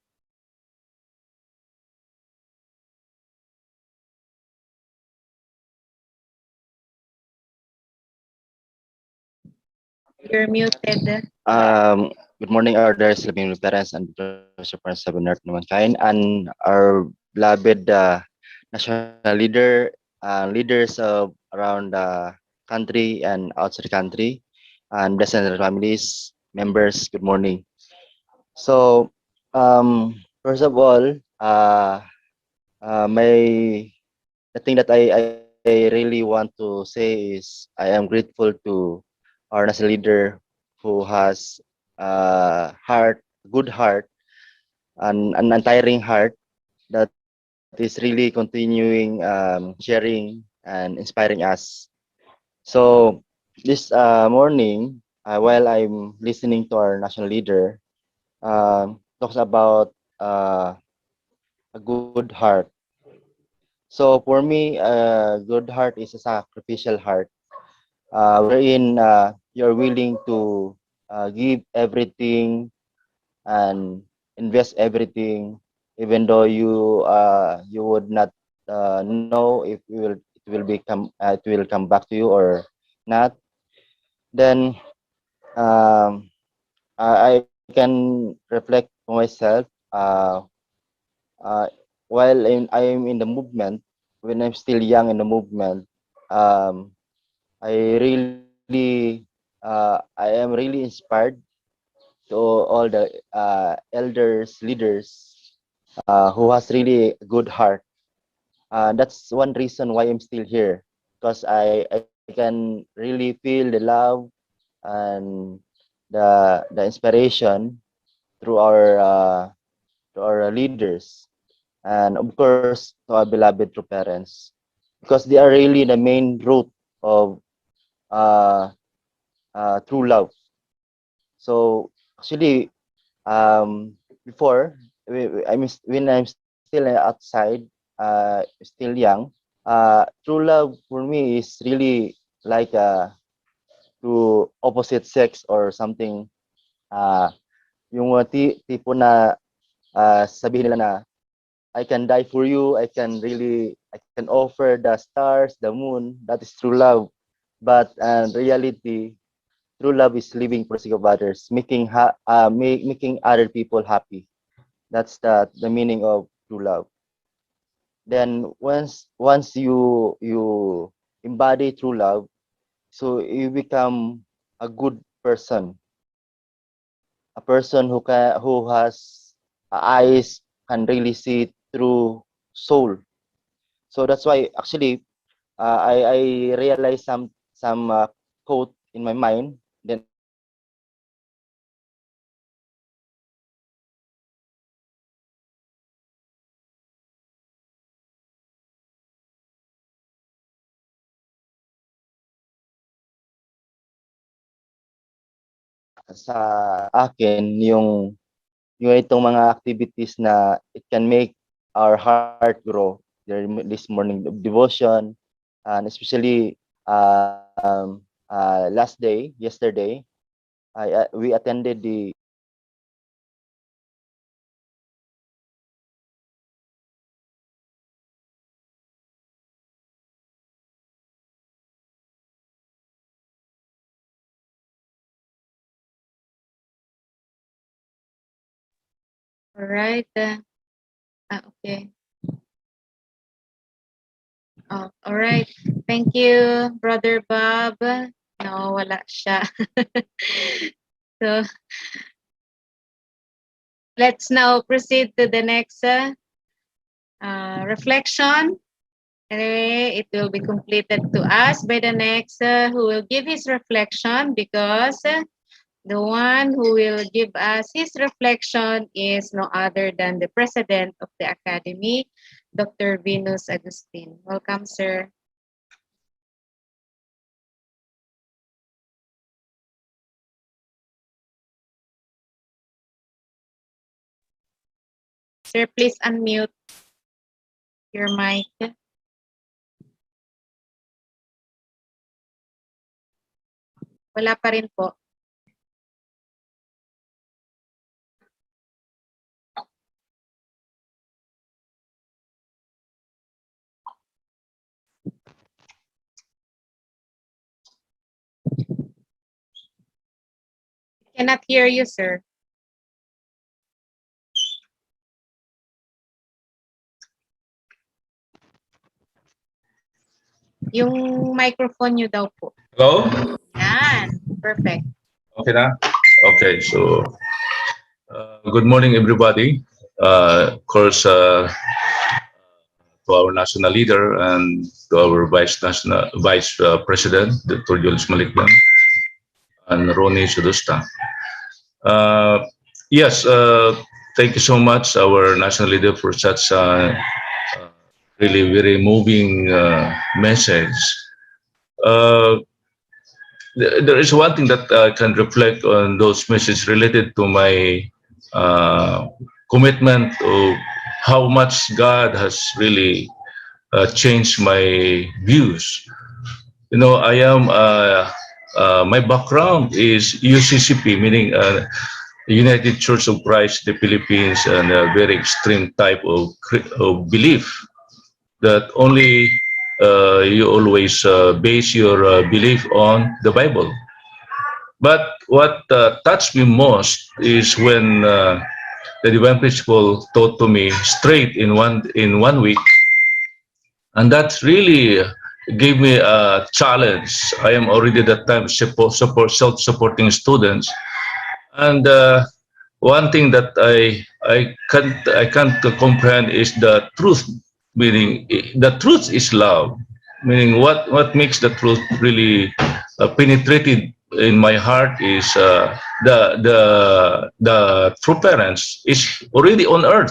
You're muted. Good morning, our dear Philippine parents and parents of Earth Mankind, and our beloved national leaders of around the country and outside the country, and blessed families, members. Good morning. So, first of all, my the thing that I really want to say is I am grateful to our national leader who has good heart, and an untiring heart that is really continuing sharing and inspiring us. So this morning, while I'm listening to our national leader, talks about a good heart. So for me, good heart is a sacrificial heart, wherein you're willing to give everything and invest everything, even though you would not know if it will come back to you or not. Then I can reflect to myself, uh, while I'm in the movement, when I'm still young in the movement. um, I really I am really inspired to all the elders, leaders who has really a good heart. That's one reason why I'm still here, because I can really feel the love and the inspiration through our leaders, and of course to our beloved true parents, because they are really the main root of uh, true love. So actually, before, when I'm still outside, still young, true love for me is really like to opposite sex or something. Uh, yung tipo na sabihin nila na I can die for you, I can offer the stars, the moon. That is true love. But in reality, true love is living for the sake of others, making other people happy. That's the meaning of true love. Then once you embody true love, so you become a good person, a person who has eyes, can really see through soul. So that's why actually I realized some quote in my mind. Then I realized that sa akin yung itong mga activities na it can make our heart grow. This morning devotion, and especially last day, yesterday, we attended the All right. Okay. Oh, all right. Thank you, Brother Bob. No, wala siya. So, let's now proceed to the next reflection. Anyway, it will be completed to us by the next who will give his reflection, because the one who will give us his reflection is no other than the president of the Academy, Dr. Venus Agustin. Welcome, sir. Sir, please unmute. Your mic. Wala pa rin po. Cannot hear you, sir. Yung microphone nyo daw po. Hello? Yan. Perfect. Okay na? Okay, so good morning, everybody. Of course, to our national leader and to our vice president, Dr. Julius Malikban and Ronnie Sudusta. Yes, thank you so much, our national leader, for such really very moving message. There is one thing that I can reflect on those messages related to my commitment of how much God has really changed my views. You know, I am my background is UCCP, meaning United Church of Christ, the Philippines, and a very extreme type of belief that only you always base your belief on the Bible. But what touched me most is when the divine principle taught to me straight in one week, and that really gave me a challenge. I am already at that time self-supporting students, and one thing that I can't comprehend is the truth. Meaning, the truth is love. Meaning, what makes the truth really penetrated in my heart is the true parents is already on earth.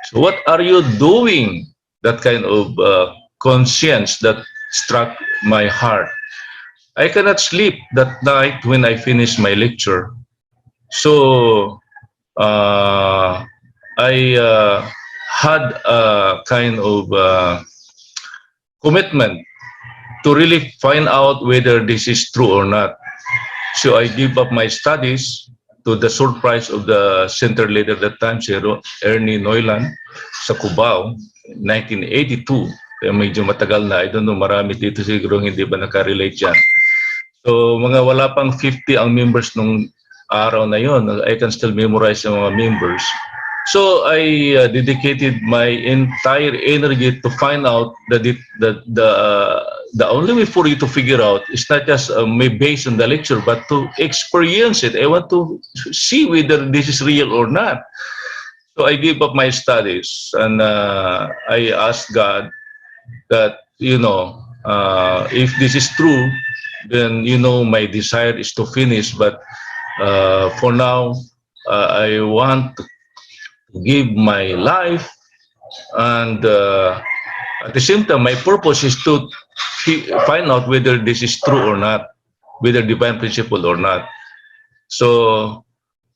So, what are you doing? That kind of conscience that struck my heart. I cannot sleep that night when I finish my lecture. So, I had a kind of commitment to really find out whether this is true or not. So I give up my studies to the surprise of the center leader at that time, si Ernie Neuland, sa Cubao, 1982. Kaya medyo matagal na. I don't know, marami dito siguro hindi ba nakarelate dyan. So mga wala pang 50 ang members nung araw na yon. I can still memorize yung mga members. So I dedicated my entire energy to find out that the only way for you to figure out is not just based on the lecture, but to experience it. I want to see whether this is real or not. So I gave up my studies, and I asked God that, you know, if this is true, then, you know, my desire is to finish. But for now, I want to give my life, and at the same time, my purpose is to find out whether this is true or not, whether divine principle or not. So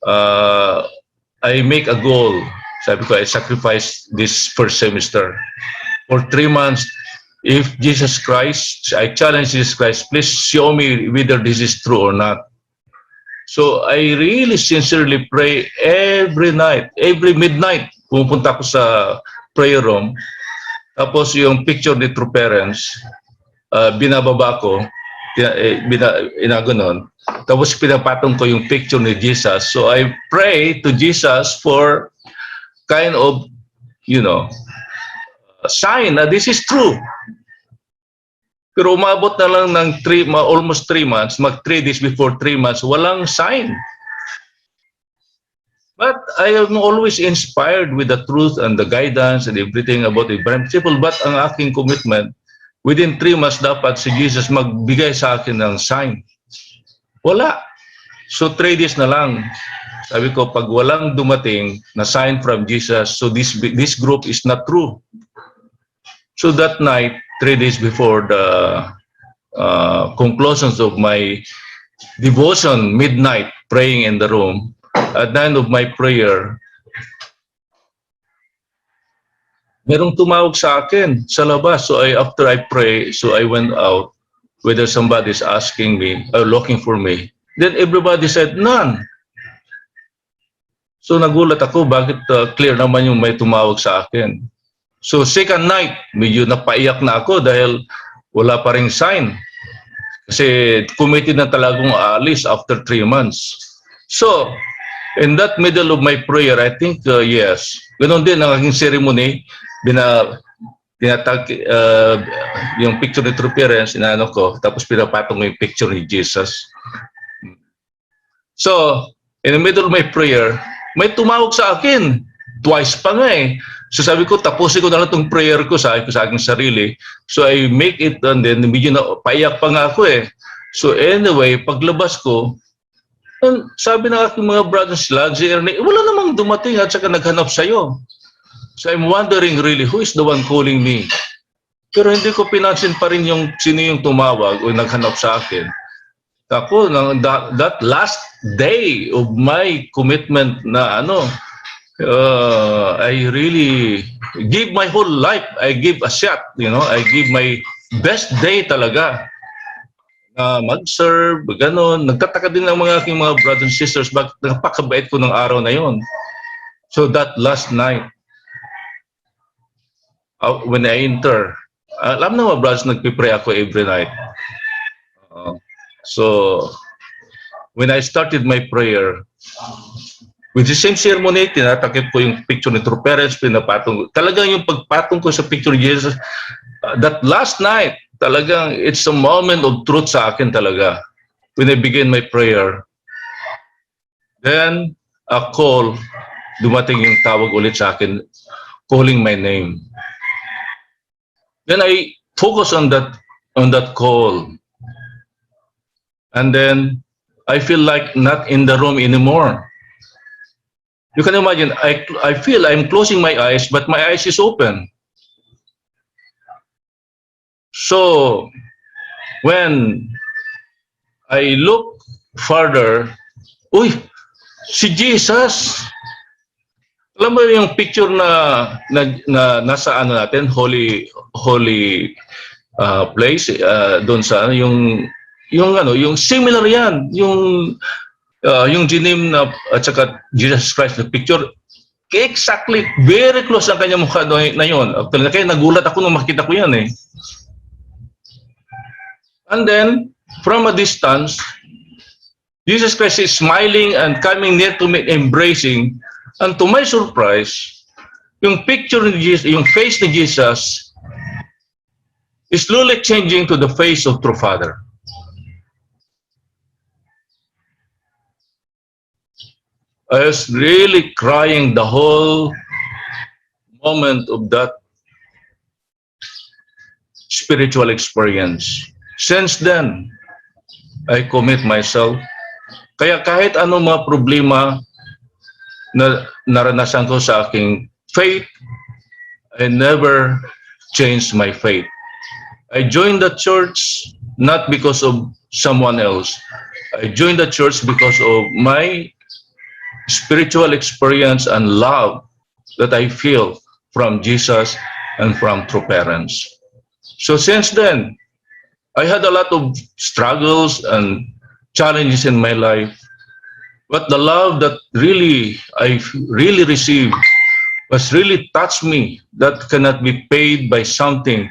I make a goal. Sabi ko, I sacrifice this first semester for 3 months. If Jesus Christ, I challenge Jesus Christ, please show me whether this is true or not. So I really sincerely pray every night, every midnight. Pumunta ko sa prayer room. Tapos yung picture ni true parents, binababa ko, inaganon. Tapos pinapatong ko yung picture ni Jesus. So I pray to Jesus for kind of, you know, sign na this is true. Pero umabot na lang ng almost 3 months, 3 days before 3 months, walang sign. But I am always inspired with the truth and the guidance and everything about the principle. But ang aking commitment, within 3 months dapat si Jesus magbigay sa akin ng sign. Wala. So 3 days na lang. Sabi ko, pag walang dumating na sign from Jesus, so this group is not true. So that night, 3 days before the conclusions of my devotion, midnight, praying in the room, at the end of my prayer, merong tumawag sa akin sa labas. So after I pray, so I went out, whether somebody's asking me or looking for me. Then everybody said, none. So nagulat ako, bakit clear naman yung may tumawag sa akin. So second night, medyo napaiyak na ako dahil wala pa ring sign. Kasi committed na talagang aalis after 3 months. So, in that middle of my prayer, I think, yes. Ganon din ang aking ceremony. Tinatag yung picture ni True Parents, inaano ko, tapos pinapatong ko yung picture ni Jesus. So, in the middle of my prayer, may tumawag sa akin. Twice pa nga eh. So sabi ko, tapusin ko na lang itong prayer ko sa aking sarili. So I make it, and then medyo na paiyak pa nga ako eh. So anyway, paglabas ko, sabi ng aking mga brothers, Lance, Ernie, wala namang dumating at saka naghanap sa'yo. So I'm wondering really, who is the one calling me? Pero hindi ko pinansin pa rin yung sino yung tumawag o naghanap sa akin. Ako, that last day of my commitment na I really give my whole life. I give a shot, I give my best day talaga. Mag-serve, gano'n. Nagtataka din ng mga aking mga brothers and sisters, bakit napakabait ko ng araw na yon. So that last night, when I enter, alam na mga brothers, nagpipray ako every night. So, when I started my prayer, with the same ceremony, tinatakip ko yung picture ni True Parents, pinapatong. Talagang yung pagpatong ko sa picture ni Jesus, that last night, talagang it's a moment of truth sa akin talaga. When I begin my prayer, then a call, dumating yung tawag ulit sa akin, calling my name. Then I focus on that call. And then I feel like not in the room anymore. You can imagine, I feel I'm closing my eyes, but my eyes is open. So when I look further, uy, si Jesus. Alam mo yung picture na nasa natin, holy place, doon sa yung similar yan, yung ginim na at saka Jesus Christ na picture, exactly, very close ang kanya mukha na yun. Kaya nagulat ako nung makita ko yan eh. And then, from a distance, Jesus Christ is smiling and coming near to me, embracing. And to my surprise, yung picture ni Jesus, yung face ni Jesus, is slowly changing to the face of True Father. I was really crying the whole moment of that spiritual experience. Since then, I commit myself. Kaya kahit ano mga problema na naranasan ko sa aking faith, I never changed my faith. I joined the church not because of someone else. I joined the church because of my spiritual experience and love that I feel from Jesus and from True Parents. So since then, I had a lot of struggles and challenges in my life, but the love that I really received was really touched me, that cannot be paid by something.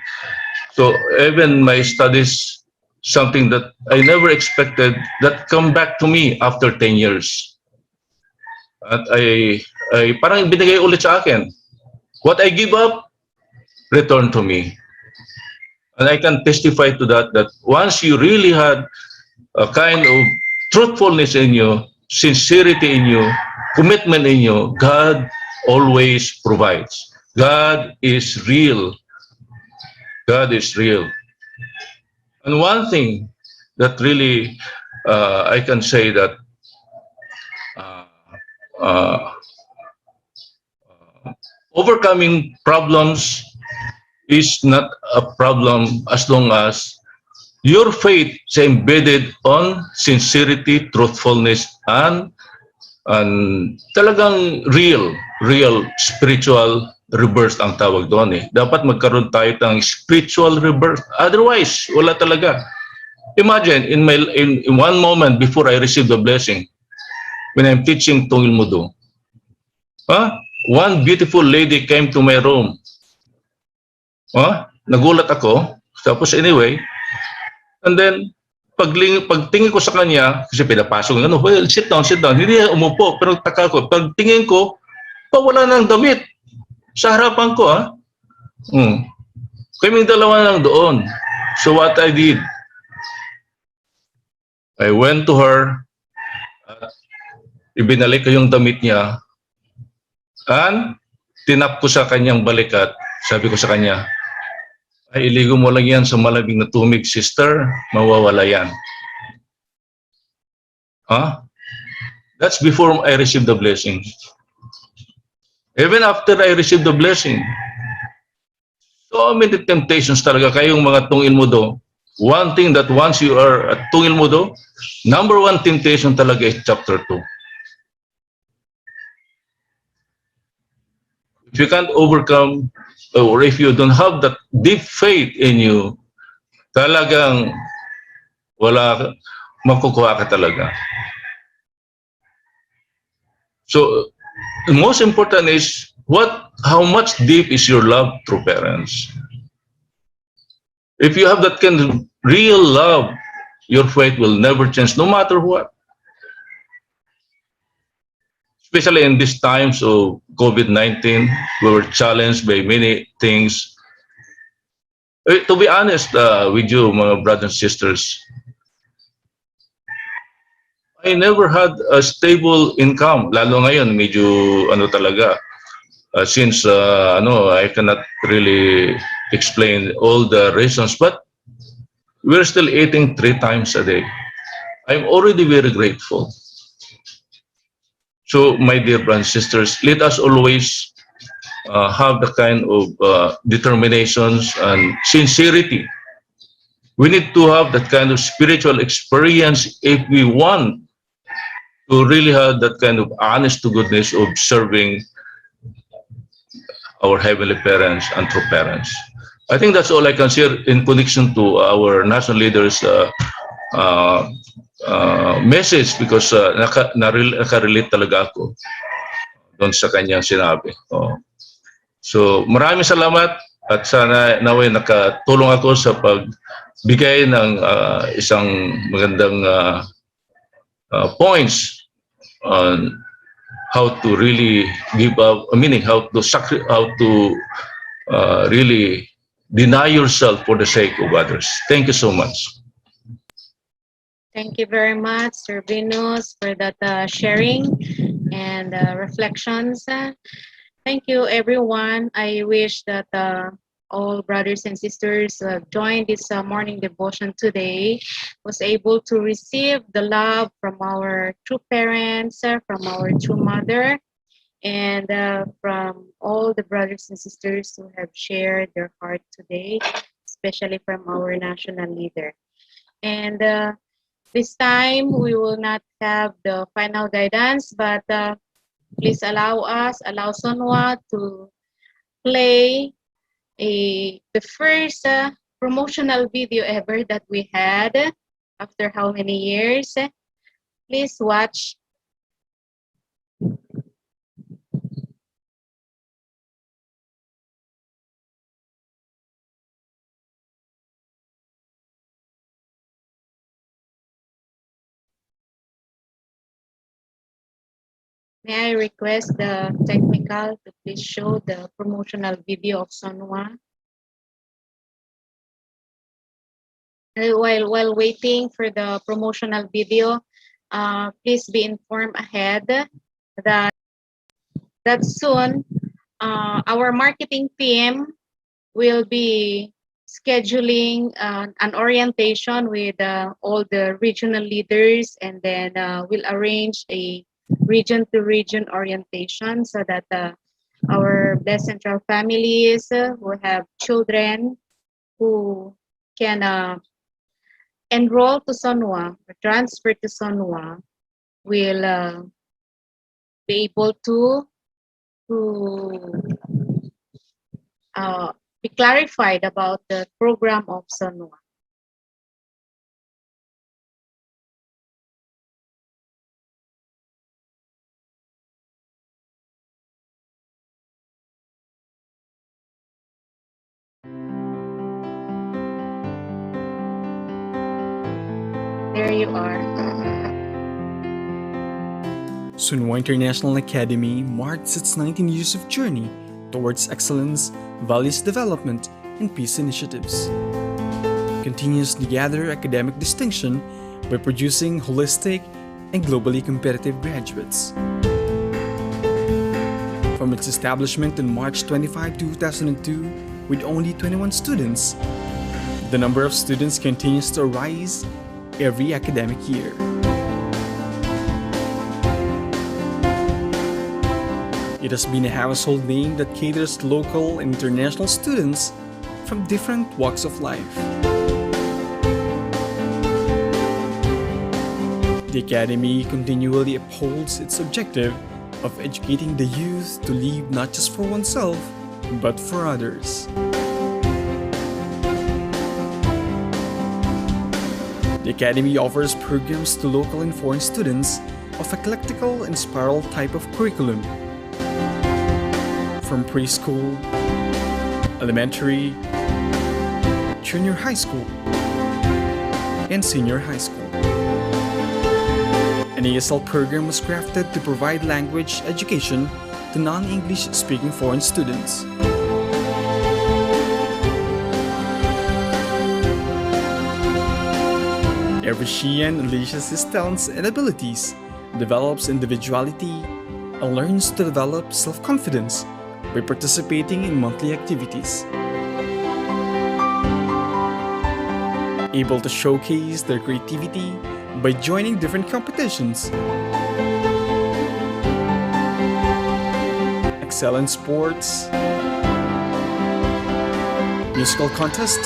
So even my studies, something that I never expected, that come back to me after 10 years. At ay parang binigay ulit sa akin. What I give up, return to me. And I can testify to that once you really had a kind of truthfulness in you, sincerity in you, commitment in you, God always provides. God is real. God is real. And one thing that really I can say that overcoming problems is not a problem as long as your faith is embedded on sincerity, truthfulness, and talagang real spiritual rebirth ang tawag doon eh. Dapat magkaroon tayo ng spiritual rebirth. Otherwise, wala talaga. Imagine, in one moment before I receive the blessing, when I'm teaching Tungil Mudo, one beautiful lady came to my room. Nagulat ako. Tapos anyway, and then, pagtingin ko sa kanya, kasi pinapasok ng well, sit down. Hindi umupo, pero taka ko. Pagtingin ko, wala ng damit. Sa harapan ko, Kaming dalawa lang doon. So what I did, I went to her, ibinalik ko yung damit niya, and tinap ko sa kanyang balikat. Sabi ko sa kanya, ay iligo mo lang yan sa malamig na tubig, sister, mawawala yan. That's before I received the blessing. Even after I received the blessing, so many temptations talaga kayong mga Tungil Mudo. One thing that once you are at Tungil Mudo, number one temptation talaga is chapter 2. If you can't overcome, or if you don't have that deep faith in you, talagang wala, makukuha ka talaga. So, the most important is how much deep is your love through parents. If you have that kind of real love, your faith will never change no matter what. Especially in these times of COVID-19, we were challenged by many things. To be honest with you, mga brothers and sisters, I never had a stable income. Lalo ngayon, medyo talaga. Since I cannot really explain all the reasons, but we're still eating 3 times a day. I'm already very grateful. So, my dear brothers and sisters, let us always have the kind of determinations and sincerity. We need to have that kind of spiritual experience if we want to really have that kind of honest to goodness of serving our heavenly parents and true parents. I think that's all I can share in connection to our national leaders' message, because nakarelate talaga ako doon sa kanyang sinabi. So maraming salamat, at sana naway nakatulong ako sa pagbigay ng isang magandang points on how to really give up, meaning how to really deny yourself for the sake of others. Thank you so much. Thank you very much, Sir Venus, for that sharing and reflections. Thank you, everyone. I wish that all brothers and sisters who have joined this morning devotion today was able to receive the love from our true parents, from our true mother, and from all the brothers and sisters who have shared their heart today, especially from our national leader. And this time, we will not have the final guidance, but please allow Sonwa to play the first promotional video ever that we had after how many years. Please watch. May I request the technical to please show the promotional video of Sonwa? While waiting for the promotional video, please be informed ahead that soon our marketing team will be scheduling an orientation with all the regional leaders, and then we'll arrange a region-to-region orientation so that our Blessed Central families who have children who can enroll to Sonwa or transfer to Sonwa will be able to be clarified about the program of Sonwa. There you are. Sunwoo International Academy marks its 19 years of journey towards excellence, values development, and peace initiatives. It continues to gather academic distinction by producing holistic and globally competitive graduates. From its establishment in March 25, 2002, with only 21 students, the number of students continues to rise every academic year. It has been a household name that caters to local and international students from different walks of life. The Academy continually upholds its objective of educating the youth to live not just for oneself, but for others. The Academy offers programs to local and foreign students of eclectical and spiral type of curriculum, from preschool, elementary, junior high school, and senior high school. An ESL program was crafted to provide language education to non-English speaking foreign students. Every Shian unleashes his talents and abilities, develops individuality, and learns to develop self-confidence by participating in monthly activities. Able to showcase their creativity by joining different competitions. Excel in sports, musical contest,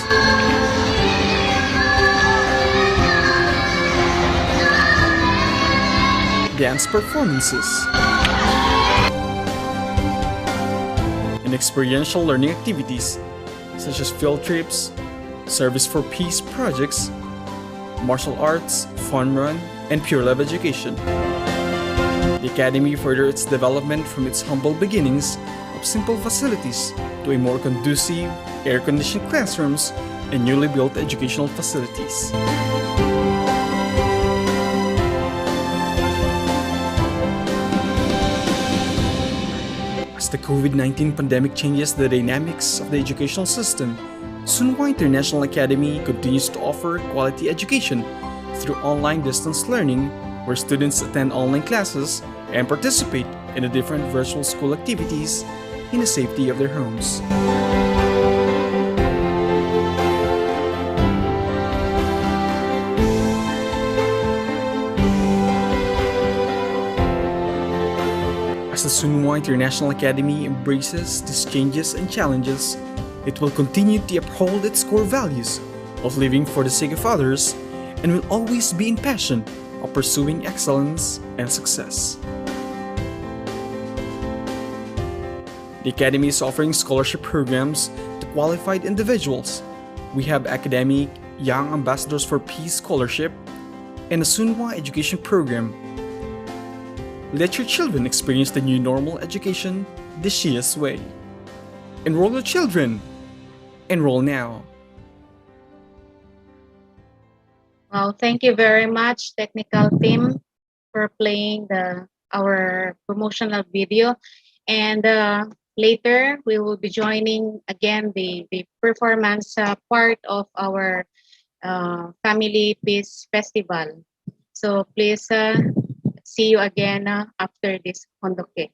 dance performances, and experiential learning activities such as field trips, service for peace projects, martial arts, fun run, and pure love education. The Academy furthered its development from its humble beginnings of simple facilities to a more conducive, air-conditioned classrooms and newly built educational facilities. As the COVID-19 pandemic changes the dynamics of the educational system, Sunwoo International Academy continues to offer quality education through online distance learning, where students attend online classes and participate in the different virtual school activities in the safety of their homes. As the Sunwoo International Academy embraces these changes and challenges, it will continue to uphold its core values of living for the sake of others and will always be in passion of pursuing excellence and success. The Academy is offering scholarship programs to qualified individuals. We have academic Young Ambassadors for Peace Scholarship and a Sunwoo Education Program. Let your children experience the new normal education the Shia's way. Enroll your children. Enroll now. Well, thank you very much, technical team, for playing our promotional video. And later, we will be joining again the performance part of our Family Peace Festival. So please see you again after this kondoke.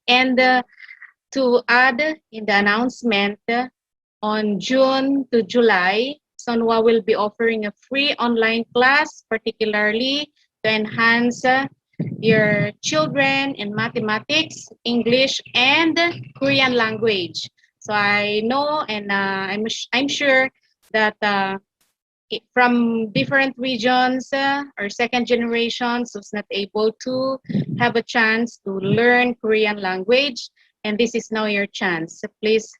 And to add in the announcement, on June to July, Sunwoo will be offering a free online class, particularly to enhance your children in mathematics, English, and Korean language. So I know, and I'm sure that from different regions or second generations who's not able to have a chance to learn Korean language, and this is now your chance. So please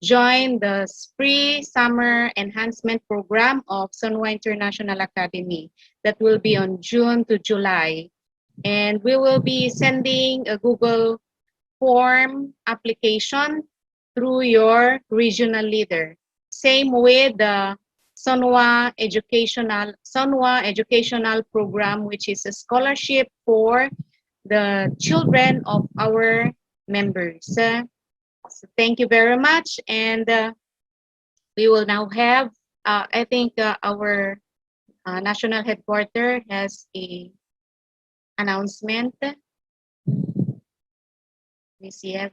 join the free summer enhancement program of Sunwa International Academy that will be on June to July. And we will be sending a Google form application through your regional leader. Same with the Sunwa Educational Program, which is a scholarship for the children of our members. So thank you very much, and we will now have, I think our national headquarters has a announcement. Miss Yev.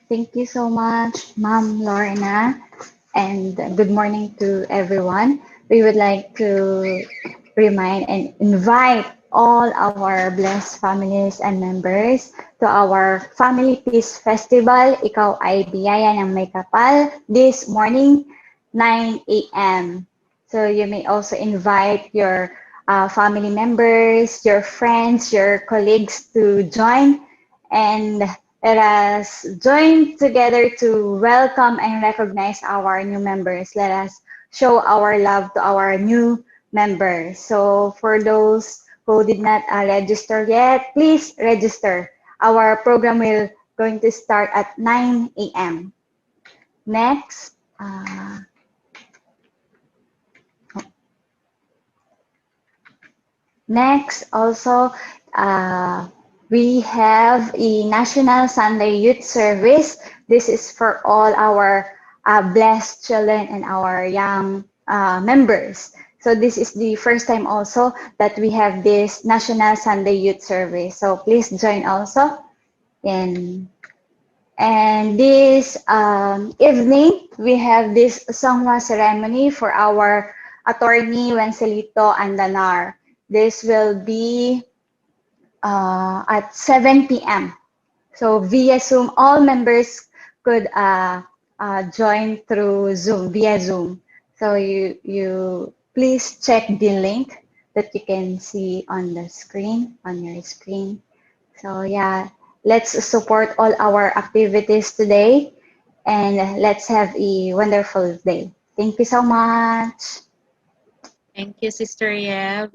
Thank you so much, Ma'am Lorna, and good morning to everyone. We would like to remind and invite all our blessed families and members to our Family Peace Festival, Ikaw ay Biyaya ng May Kapal, this morning, 9 a.m. So you may also invite your family members, your friends, your colleagues to join, and let us join together to welcome and recognize our new members. Let us show our love to our new members. So for those who did not register yet, please register. Our program will going to start at 9 a.m. Next. Next, also, we have a National Sunday Youth Service. This is for all our blessed children and our young members. So this is the first time also that we have this National Sunday Youth Service. So please join also. And this evening, we have this Songwa ceremony for our attorney Wencelito Andanar. This will be at 7 p.m. So via Zoom, all members could join through Zoom, via Zoom. So you please check the link that you can see on the screen, on your screen. So yeah, let's support all our activities today, and let's have a wonderful day. Thank you so much. Thank you, Sister Yev.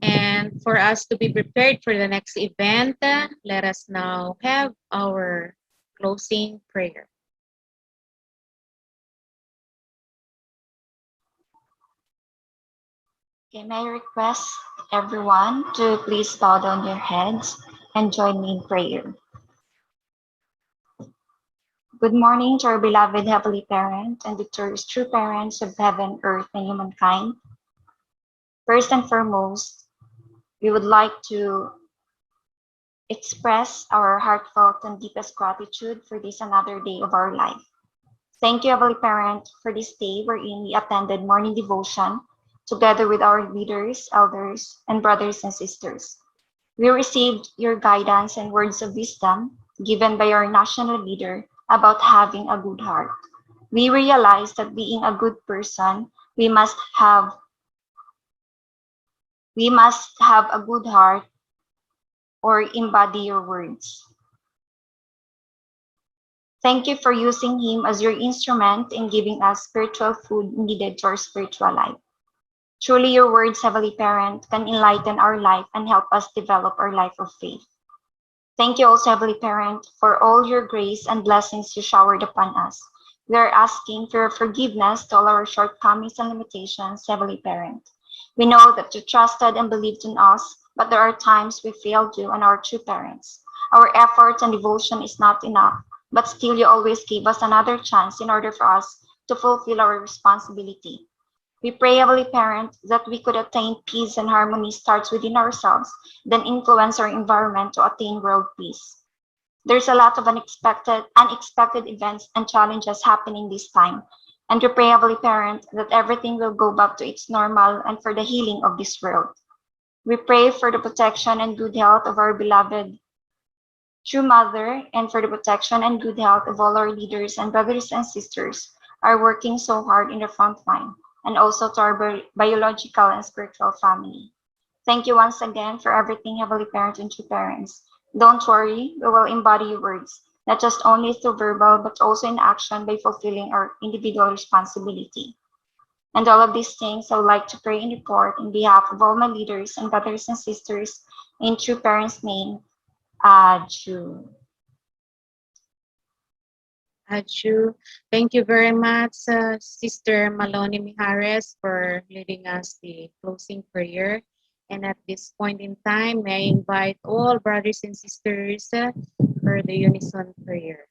And for us to be prepared for the next event, let us now have our closing prayer. Okay, may I request everyone to please bow down your heads and join me in prayer. Good morning to our beloved Heavenly Parent and victorious true parents of heaven, earth, and humankind. First and foremost, we would like to express our heartfelt and deepest gratitude for this another day of our life. Thank you, Heavenly Parent, for this day wherein we attended morning devotion together with our leaders, elders, and brothers and sisters. We received your guidance and words of wisdom given by our national leader about having a good heart. We realized that being a good person, we must have a good heart or embody your words. Thank you for using him as your instrument in giving us spiritual food needed to our spiritual life. Truly, your words, Heavenly Parent, can enlighten our life and help us develop our life of faith. Thank you also, Heavenly Parent, for all your grace and blessings you showered upon us. We are asking for your forgiveness to all our shortcomings and limitations, Heavenly Parent. We know that you trusted and believed in us, but there are times we failed you and our true parents. Our effort and devotion is not enough, but still you always give us another chance in order for us to fulfill our responsibility. We pray, Heavenly Parent, that we could attain peace and harmony starts within ourselves, then influence our environment to attain world peace. There's a lot of unexpected events and challenges happening this time, and we pray, Heavenly Parent, that everything will go back to its normal and for the healing of this world. We pray for the protection and good health of our beloved True Mother, and for the protection and good health of all our leaders and brothers and sisters are working so hard in the front line, and also to our biological and spiritual family. Thank you once again for everything, Heavenly Parent and True Parents. Don't worry, we will embody your words, not just only through verbal, but also in action by fulfilling our individual responsibility. And all of these things, I would like to pray and report in behalf of all my leaders and brothers and sisters in True Parents' name. Aju. Aju. Thank you very much, Sister Maloney Mijares, for leading us the closing prayer. And at this point in time, may I invite all brothers and sisters for the unison prayer.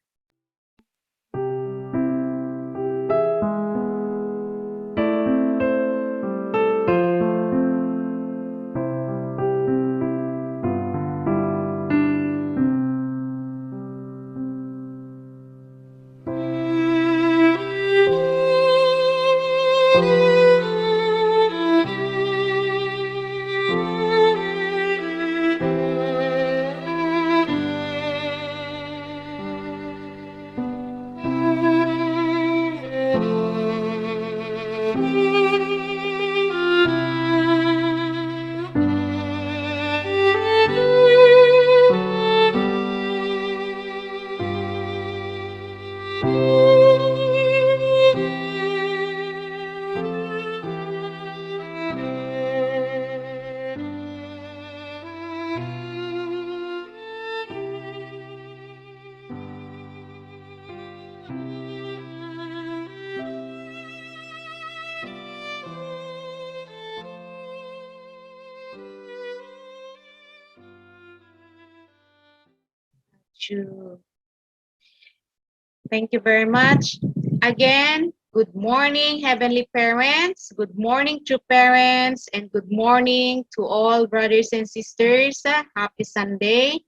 Thank you very much. Again, good morning, Heavenly Parents. Good morning, True Parents. And good morning to all brothers and sisters. Happy Sunday.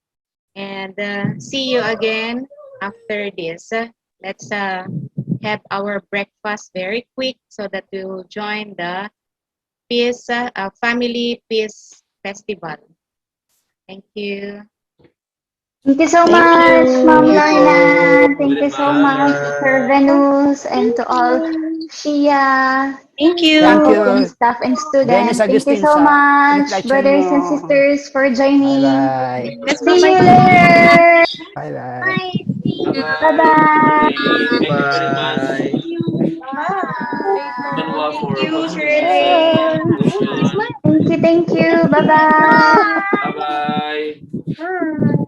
And see you again after this. Let's have our breakfast very quick so that we will join the Peace Family Peace Festival. Thank you. Thank you so much, Mom Lorna. Thank you so much, Sir Venus, and to all Shia, Thank you. and staff and students. Thank you so much, brothers and sisters, for joining. See you later. Bye. Bye-bye. Thank you very much, Manwa, for conclusion. Thank you. Bye-bye. Bye-bye. Bye.